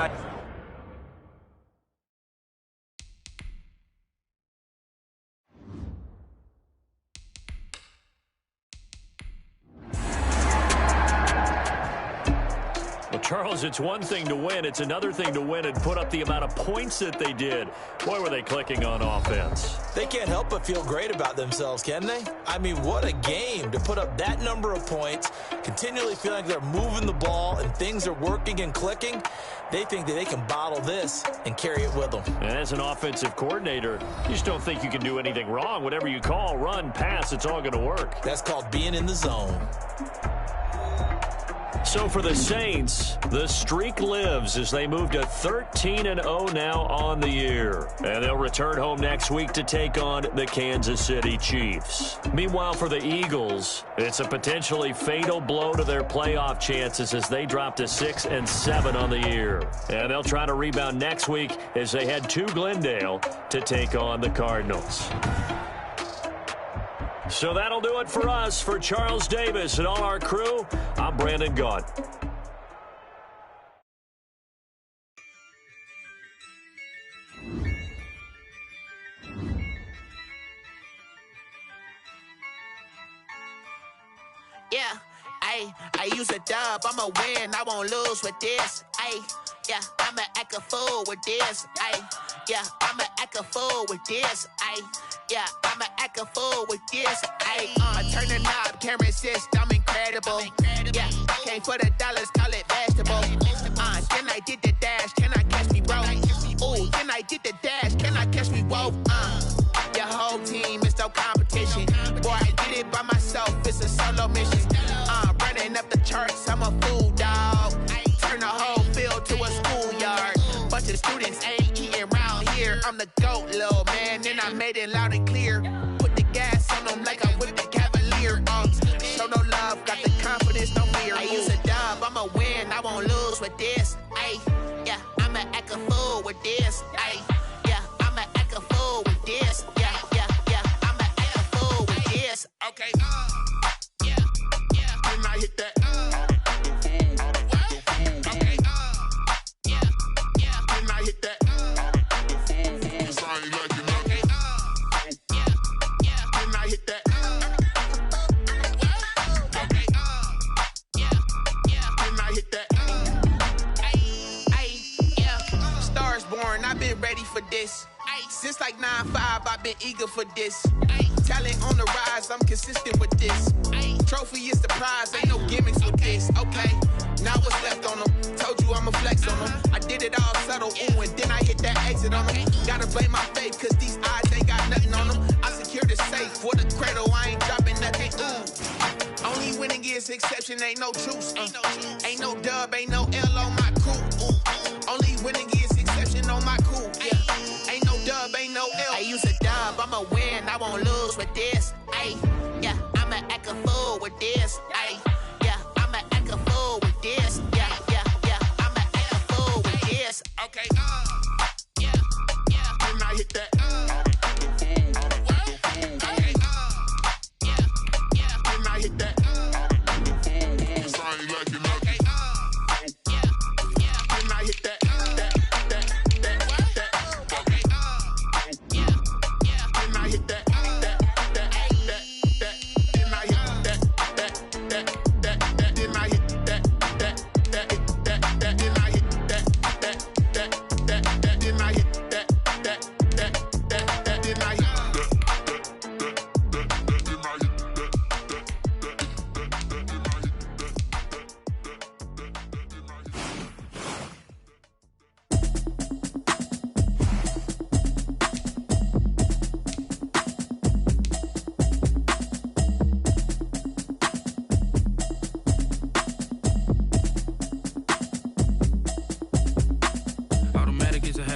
Well, Charles, it's one thing to win. It's another thing to win and put up the amount of points that they did. Boy, were they clicking on offense. they can't help but feel great about themselves, can they? I mean, what a game to put up that number of points, continually feel like they're moving the ball and things are working and clicking. They think that they can bottle this and carry it with them. And as an offensive coordinator, you just don't think you can do anything wrong. Whatever you call, run, pass, it's all going to work. That's called being in the zone. So for the Saints, the streak lives as they move to 13-0 now on the year. And they'll return home next week to take on the Kansas City Chiefs. Meanwhile, for the Eagles, it's a potentially fatal blow to their playoff chances as they drop to 6-7 on the year. And they'll try to rebound next week as they head to Glendale to take on the Cardinals. So that'll do it for us. For Charles Davis and all our crew, I'm Brandon Gaunt. Yeah, I use a dub, I'ma win, I won't lose with this. Yeah, I'ma act a fool with this. Yeah, I'ma act a fool with this. Yeah, I'ma act a fool with this. I turn the knob, camera assist, I'm incredible. Yeah, came for the dollars, call it vegetable. Then I did the dash, can I catch me, bro? Ooh, then I did the dash, can I catch me, whoa? Your whole team is no competition. Boy, I did it by myself, it's a solo mission. Running up the charts, I'm a fool, dog. Turn the whole field to a schoolyard. Bunch of students ain't eating round here. I'm the GOAT, little man, and I made it loud and clear. Put the gas on them like I'm with the Cavalier. Show no love, got the confidence, no fear. I use a dub, I'ma win, I won't lose with this. Yeah, I'ma act a fool with this. Yeah, I'ma act a fool with this. Yeah, yeah, yeah. I'ma act a fool with this. Okay. Yeah, yeah. Then I hit that. Okay. Yeah, yeah. Then I hit that. Cause I ain't like it. Okay. Yeah, yeah. Then I hit that. Okay. Yeah, yeah. Then I hit that. Yeah. Stars born. I've been ready for this. Since like 9-5, I've been eager for this. Talent on the rise, I'm consistent with this. Trophy is the prize, ain't no gimmicks with this. Okay, now what's left on them? Told you I'ma flex on them. I did it all subtle, ooh, and then I hit that exit on them. Gotta blame my faith, cause these eyes ain't got nothing on them. I secured the safe for the cradle, I ain't dropping nothing, ooh. Only winning is exception, ain't no truce. Ain't no dub, ain't no L on my crew. Only winning is exception on my crew, yeah. Ain't no dub, ain't no L. I use a dub, I'ma win, I won't lose with this. Ay, yeah, I'ma act a fool with this. Ay, yeah, I'ma act a fool with this. Yeah, yeah, yeah, I'ma act a fool with this. Okay, yeah, yeah, then I hit that. Okay, yeah, yeah, then I hit that. Cause I ain't like it. Okay, yeah, yeah, then I hit that.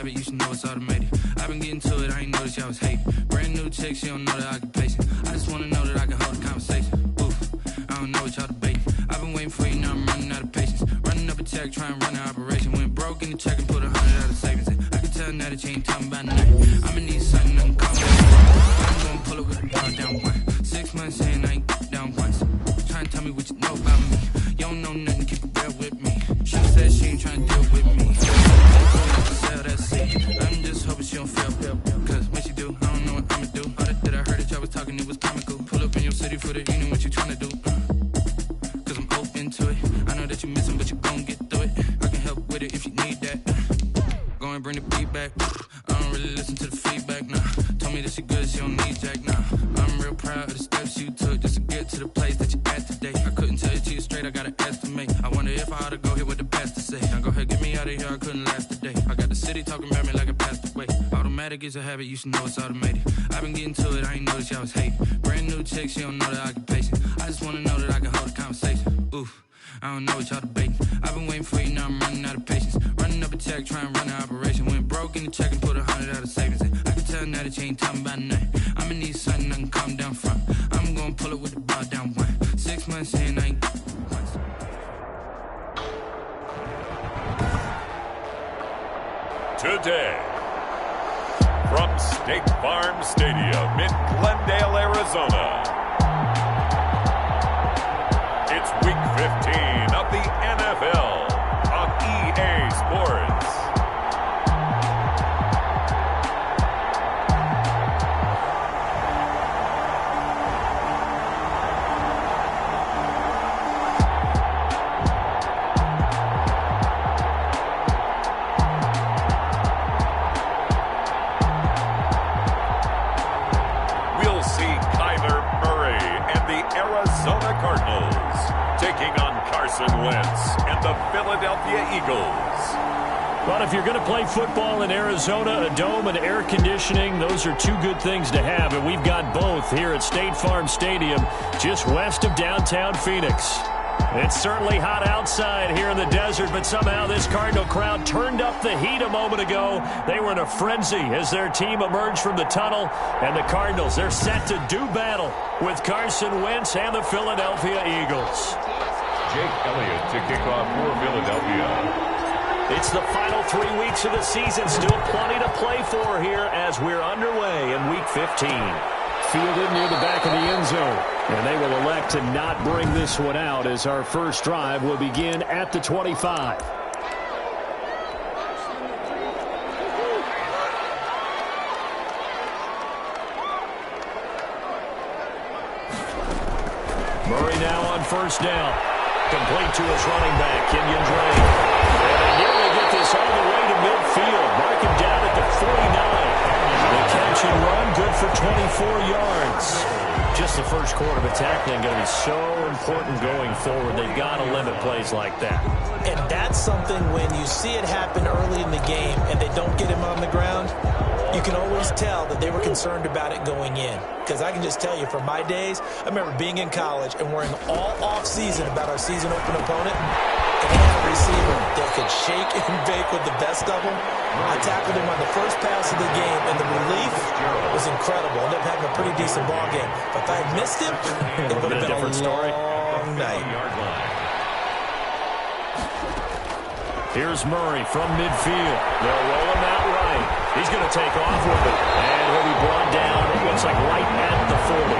You should know it's automated. I've been getting to it, I ain't noticed y'all was hating. Brand new chick, she don't know the occupation. I just wanna know that I can hold a conversation. Oof, I don't know what y'all debating. I've been waiting for you, now I'm running out of patience. Running up a check, trying to run an operation. Went broke in the check and put 100 out of savings in. I can tell now that you ain't talking about nothing. I'ma need something, nothing call me. I'm gonna pull up with the bar down one. 6 months saying I ain't down once. Trying to tell me what you know about me. You don't know nothing, keep it real with me. She said she ain't trying to deal with me. I'm just hoping she don't feel. Cause when she do, I don't know what I'ma do. All that I heard that y'all was talking, it was comical. Pull up in your city for the evening, what you tryna do? Cause I'm open to it. I know that you missing, but you gon' get through it. I can help with it if you need that. Go and bring the beat back. I don't really listen to the feedback, nah. Told me that she good, she don't need jack, nah. I'm real proud of the steps you took just to get to the place that you at today. I couldn't tell you to you straight, I gotta estimate. I wonder if I ought to go here with the pastor say. Now go ahead, get me out of here, I couldn't last a day. I got the city talking about me like I passed away. Automatic is a habit, you should know it's automated. I've been getting to it, I ain't noticed y'all was hating. Brand new chick, she don't know the occupation. I just wanna know that I can hold a conversation. Oof, I don't know what y'all debating. I've been waiting for you, now I'm running out of patience. Running up a check, trying to run an operation. Went broke in the check and put 100 out of savings in. I can tell now that you ain't talking about nothing. I'ma need something, I can calm down front. I'm gonna pull it with the bar down one. 6 months saying I ain't once. Today, from State Farm Stadium in Glendale, Arizona, it's Week 15 of the NFL on EA Sports. Wentz and the Philadelphia Eagles. But if you're going to play football in Arizona, a dome and air conditioning, those are two good things to have, and we've got both here at State Farm Stadium, just west of downtown Phoenix. It's certainly hot outside here in the desert, but somehow this Cardinal crowd turned up the heat a moment ago. They were in a frenzy as their team emerged from the tunnel, and the Cardinals, they're set to do battle with Carson Wentz and the Philadelphia Eagles. Jake Elliott to kick off for Philadelphia. It's the final 3 weeks of the season. Still plenty to play for here as we're underway in Week 15. Fielded near the back of the end zone. And they will elect to not bring this one out as our first drive will begin at the 25. Murray now on first down. Complete to his running back, Kenyon Drake. And they nearly get this all the way to midfield. Mark him down at the 49. The catch and run, good for 24 yards. Just the first quarter of tackling going to be so important going forward. They've got to limit plays like that. And that's something when you see it happen early in the game and they don't get him on the ground, you can always tell that they were concerned about it going in. Because I can just tell you from my days, I remember being in college and worrying all off-season about our season open opponent. And they had a receiver that could shake and bake with the best of them. I tackled him on the first pass of the game, and the relief was incredible. Ended up having a pretty decent ball game. But if I had missed him, it would have been a long night. Here's Murray from midfield. They'll roll him out right. He's going to take off with it. And he'll be brought down, it looks like right at the 40.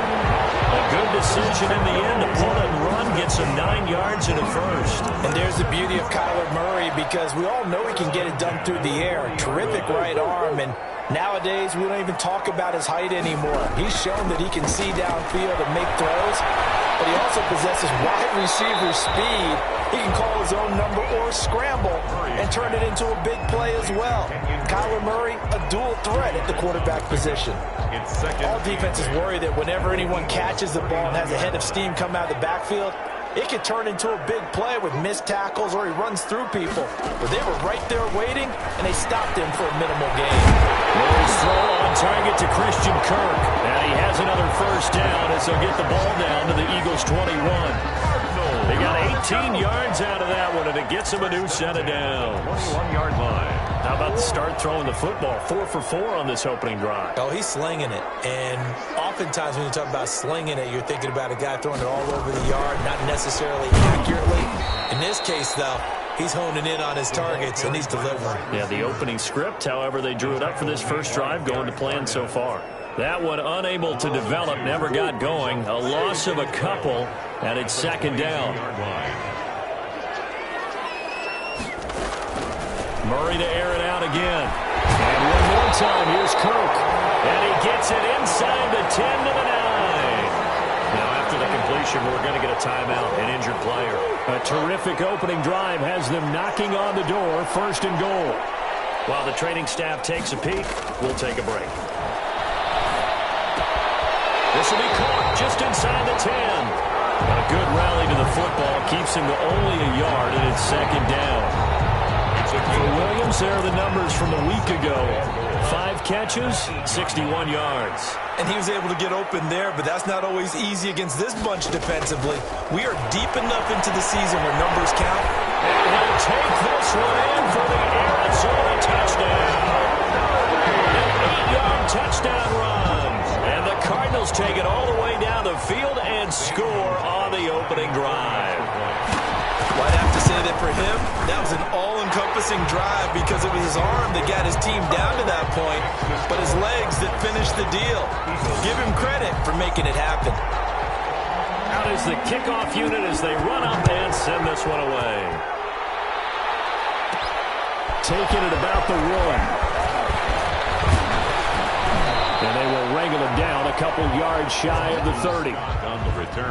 A good decision in the end to pull it and run. Gets him 9 yards in a first. And there's the beauty of Kyler Murray because we all know he can get it done through the air. Terrific right arm. And nowadays, we don't even talk about his height anymore. He's shown that he can see downfield and make throws. But he also possesses wide receiver speed. He can call his own number or scramble and turn it into a big play as well. Kyler Murray, a dual threat at the quarterback position. All defenses worry that whenever anyone catches the ball and has a head of steam come out of the backfield, it could turn into a big play with missed tackles or he runs through people. But they were right there waiting, and they stopped him for a minimal gain. Murray's throw on target to Christian Kirk. And he has another first down as they'll get the ball down to the Eagles' 21. They got 18 yards out of that one, and it gets them a new set of downs. 21-yard line. How about the start throwing the football? 4 for 4 on this opening drive. Oh, he's slinging it. And oftentimes when you talk about slinging it, you're thinking about a guy throwing it all over the yard, not necessarily accurately. In this case, though, he's honing in on his targets, and he's delivering. Yeah, the opening script, however, they drew it up for this first drive, going to plan so far. That one unable to develop, never got going. A loss of a couple, and it's second down. Murray to air it out again. And one more time, here's Kirk. And he gets it inside the 10 to the 9. Now, after the completion, we're going to get a timeout, an injured player. A terrific opening drive has them knocking on the door, first and goal. While the training staff takes a peek, we'll take a break. This will be caught just inside the 10. A good rally to the football keeps him to only a yard, and it's second down. For Williams, there are the numbers from a week ago. 5 catches, 61 yards. And he was able to get open there, but that's not always easy against this bunch defensively. We are deep enough into the season where numbers count. And he'll take this one in for the Arizona touchdown. An 8-yard touchdown run. And the Cardinals take it all the way down the field and score on the opening drive. Well, I'd have to say that for him, that was an all-encompassing drive because it was his arm that got his team down to that point, but his legs that finished the deal. Give him credit for making it happen. Out is the kickoff unit as they run up and send this one away. Taking it about the 1. And they will wrangle it down a couple yards shy of the 30.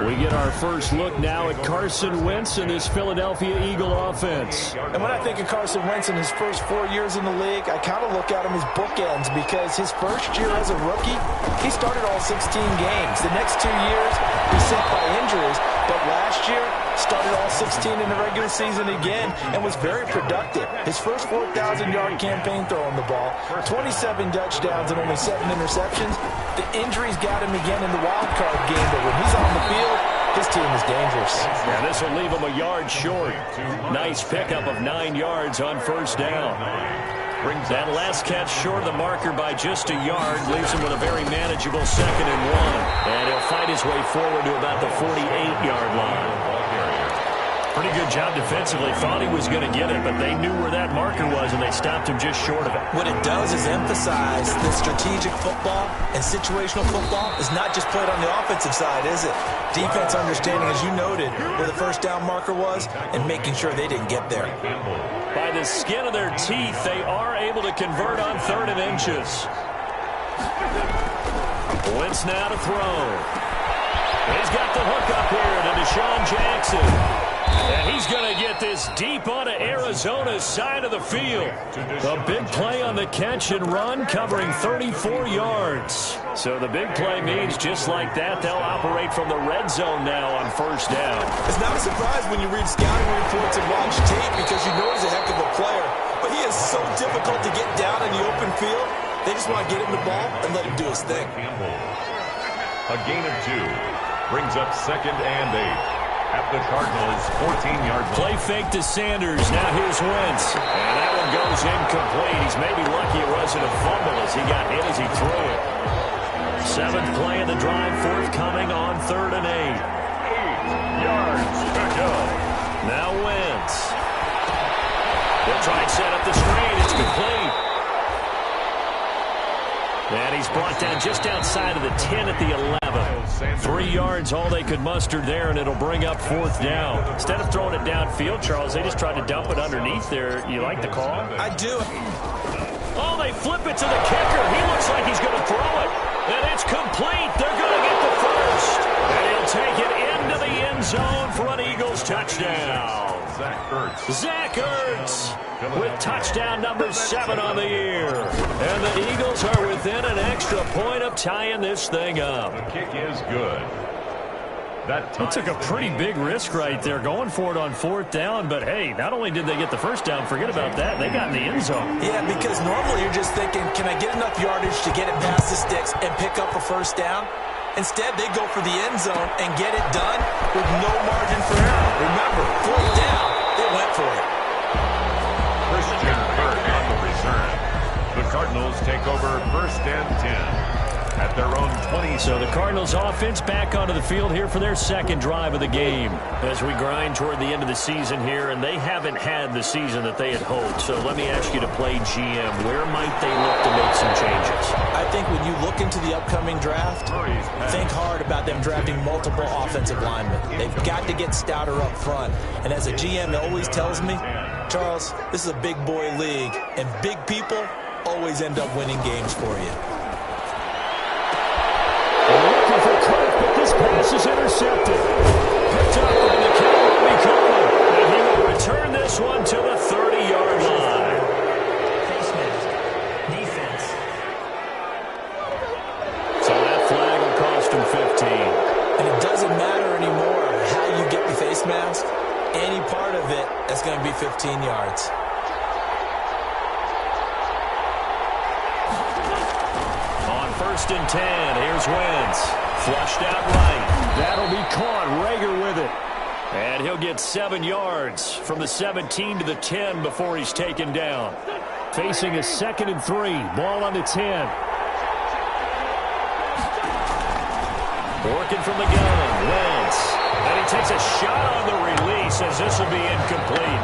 We get our first look now at Carson Wentz and this Philadelphia Eagle offense. And when I think of Carson Wentz in his first 4 years in the league, I kind of look at him as bookends because his first year as a rookie, he started all 16 games. The next 2 years, he sat by injuries. But last year, started all 16 in the regular season again and was very productive. His first 4,000-yard campaign throwing the ball, 27 touchdowns and only 7 interceptions. The injuries got him again in the wild card game, but when he's on the field, his team is dangerous. And this will leave him a yard short. Nice pickup of 9 yards on first down. That last catch short of the marker by just a yard leaves him with a very manageable 2nd and 1. And he'll fight his way forward to about the 48-yard line. Pretty good job defensively. Thought he was going to get it, but they knew where that marker was, and they stopped him just short of it. What it does is emphasize that strategic football and situational football is not just played on the offensive side, is it? Defense understanding, as you noted, where the first down marker was and making sure they didn't get there. By the skin of their teeth, they are able to convert on 3rd and inches. Wentz now to throw. He's got the hook up here to Deshaun Jackson. And he's going to get this deep onto Arizona's side of the field. A big play on the catch and run, covering 34 yards. So the big play means just like that, they'll operate from the red zone now on 1st down. It's not a surprise when you read scouting reports and watch tape because you know he's a heck of a player. But he is so difficult to get down in the open field. They just want to get him the ball and let him do his thing. A gain of 2 brings up 2nd and 8. At the Cardinals' 14-yard line. Play fake to Sanders. Now here's Wentz. And that one goes incomplete. He's maybe lucky it wasn't a fumble as he got hit as he threw it. 7th play of the drive, forthcoming on 3rd and 8. 8 yards to go. Now Wentz. They'll try and set up the screen. It's complete. And he's brought down just outside of the 10 at the 11. 3 yards, all they could muster there, and it'll bring up 4th down. Instead of throwing it downfield, Charles, they just tried to dump it underneath there. You like the call? I do. Oh, they flip it to the kicker. He looks like he's going to throw it. And it's complete. They're going to get the first. And he'll take it into the end zone for an Eagles touchdown. Zach Ertz with touchdown number 7 on the year. And the Eagles are within an extra point of tying this thing up. The kick is good. That took a pretty big risk right there, going for it on 4th down. But, hey, not only did they get the first down, forget about that, they got in the end zone. Yeah, because normally you're just thinking, can I get enough yardage to get it past the sticks and pick up a first down? Instead, they go for the end zone and get it done with no margin for error. Remember, 4th down, they went for it. Christian Kirk on the return. The Cardinals take over 1st and 10 at their own 20. So the Cardinals offense back onto the field here for their 2nd drive of the game as we grind toward the end of the season here, and they haven't had the season that they had hoped. So let me ask you to play GM. Where might they look to make some changes? I think when you look into the upcoming draft, think hard about them drafting multiple offensive linemen. They've got to get stouter up front. And as a GM always tells me, Charles, this is a big boy league, and big people always end up winning games for you. Looking for Kirk, but this pass is intercepted. Picked up on the count will be coming. And he will return this one to the 30-yard line. Defense. So that flag will cost him 15. And it doesn't matter anymore how you get the face mask. Any part of it is going to be 15 yards. On 1st and 10, here's Wentz. Flushed out right. That'll be caught. Rager with it. And he'll get 7 yards from the 17 to the 10 before he's taken down. Facing a 2nd and 3. Ball on the 10. Working from the gun. Wentz. And he takes a shot on the release as this will be incomplete.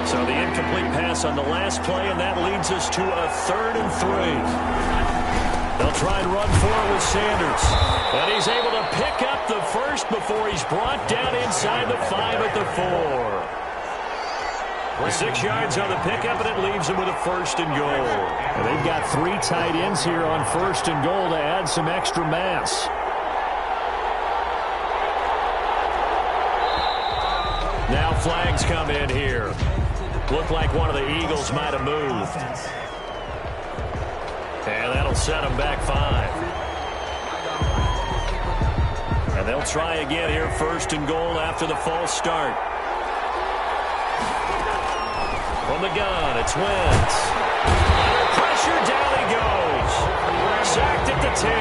So the incomplete pass on the last play, and that leads us to a 3rd and 3. They'll try and run for it with Sanders. And he's able to pick up the first before he's brought down inside the 5 at the 4. 6 yards on the pickup, and it leaves them with a 1st and goal. And they've got 3 tight ends here on 1st and goal to add some extra mass. Now flags come in here. Looked like one of the Eagles might have moved. And that'll set them back 5. And they'll try again here, 1st and goal after the false start. From the gun, it's Wentz. Under pressure, down he goes. Sacked at the 10.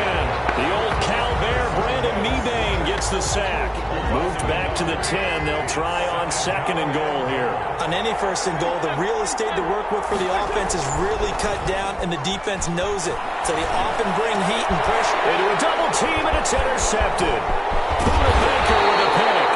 The old Cal Bear, Brandon Mebane, gets the sack. Moved back to the 10. They'll try on 2nd and goal here. On any 1st and goal, the real estate to work with for the offense is really cut down, and the defense knows it. So they often bring heat and pressure. Into a double team, and it's intercepted. Buda Baker with a pick.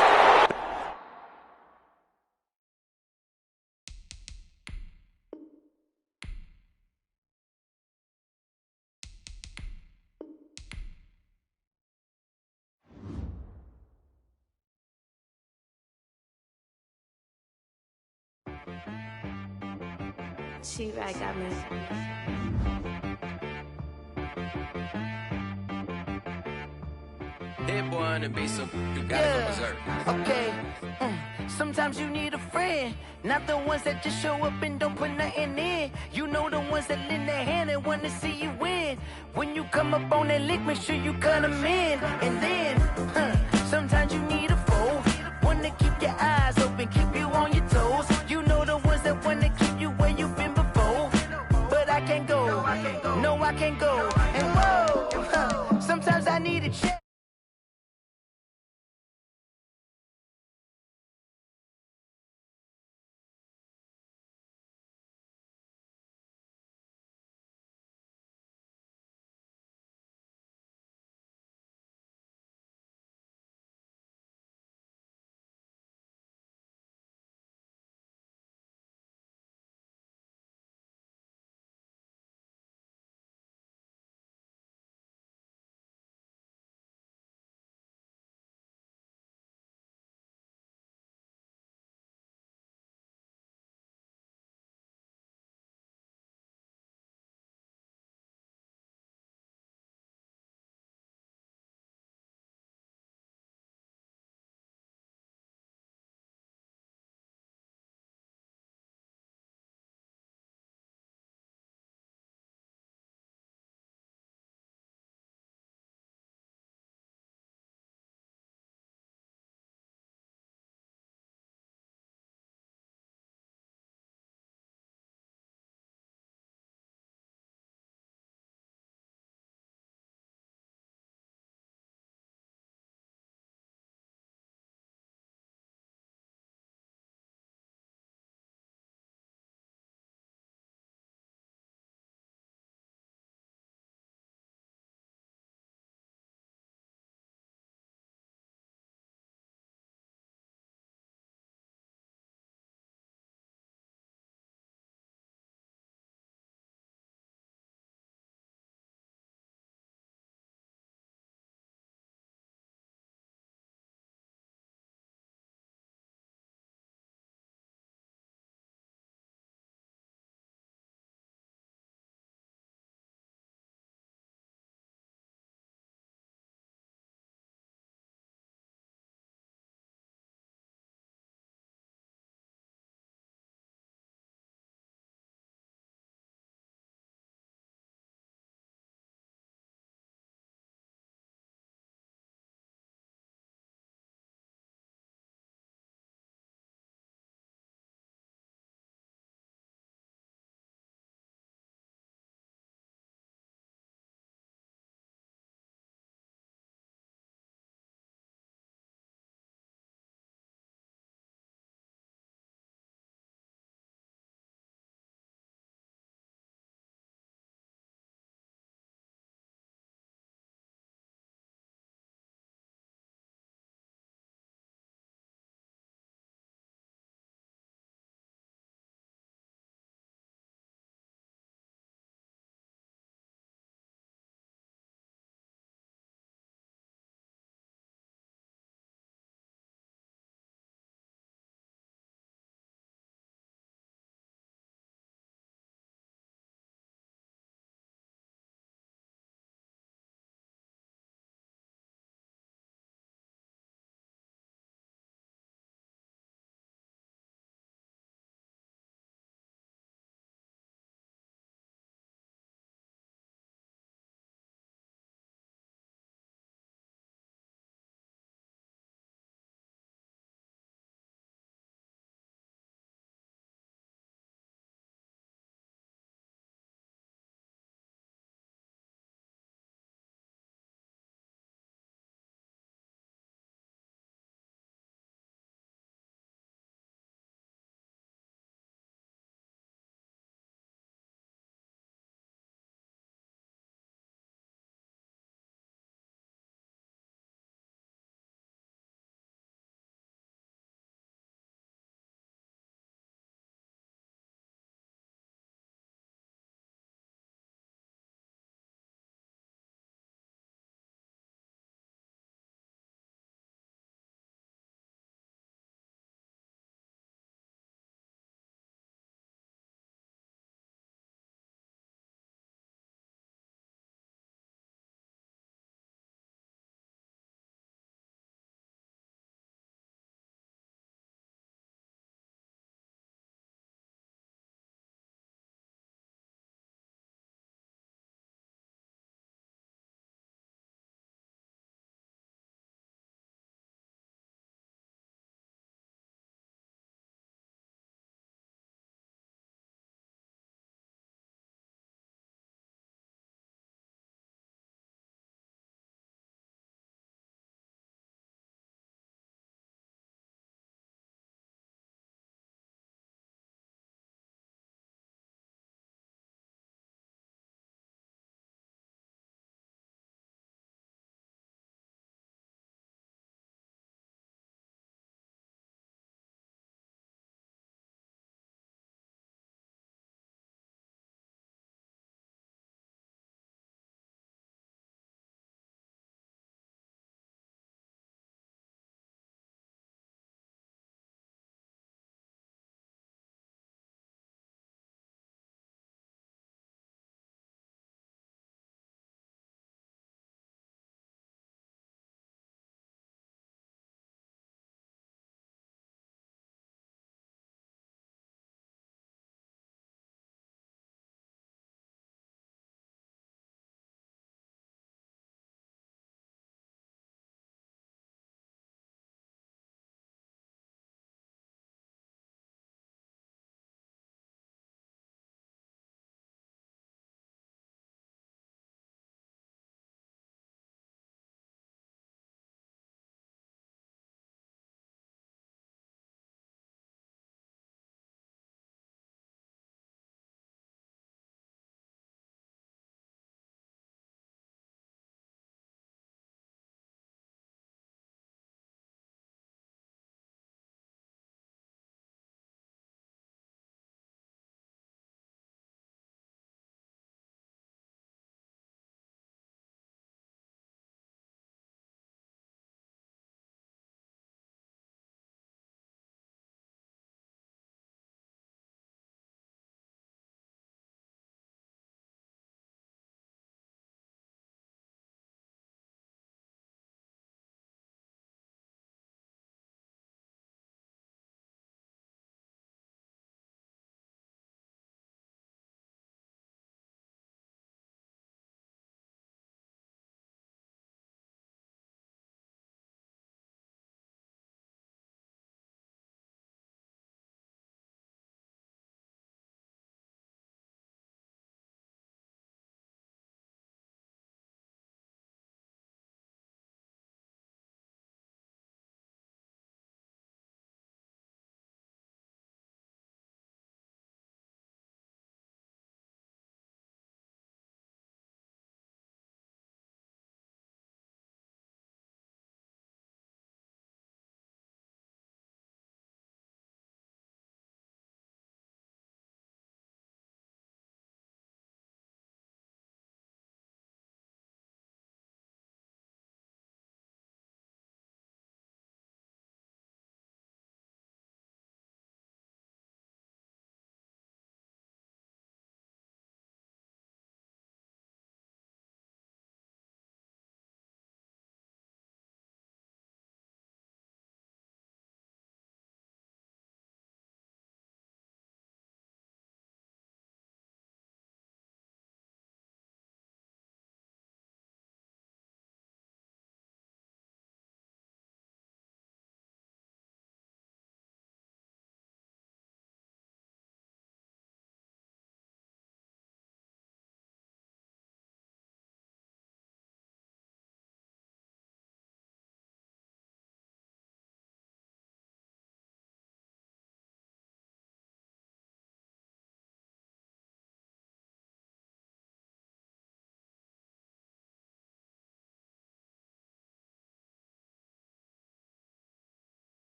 She right got me. Hit boy on the beat, so you gotta go berserk. Okay. Sometimes you need a friend, not the ones that just show up and don't put nothing in. You know the ones that lend their hand and want to see you win. When you come up on that lick, make sure you cut them in. And then, sometimes you need a foe, one to keep your eyes open, keep you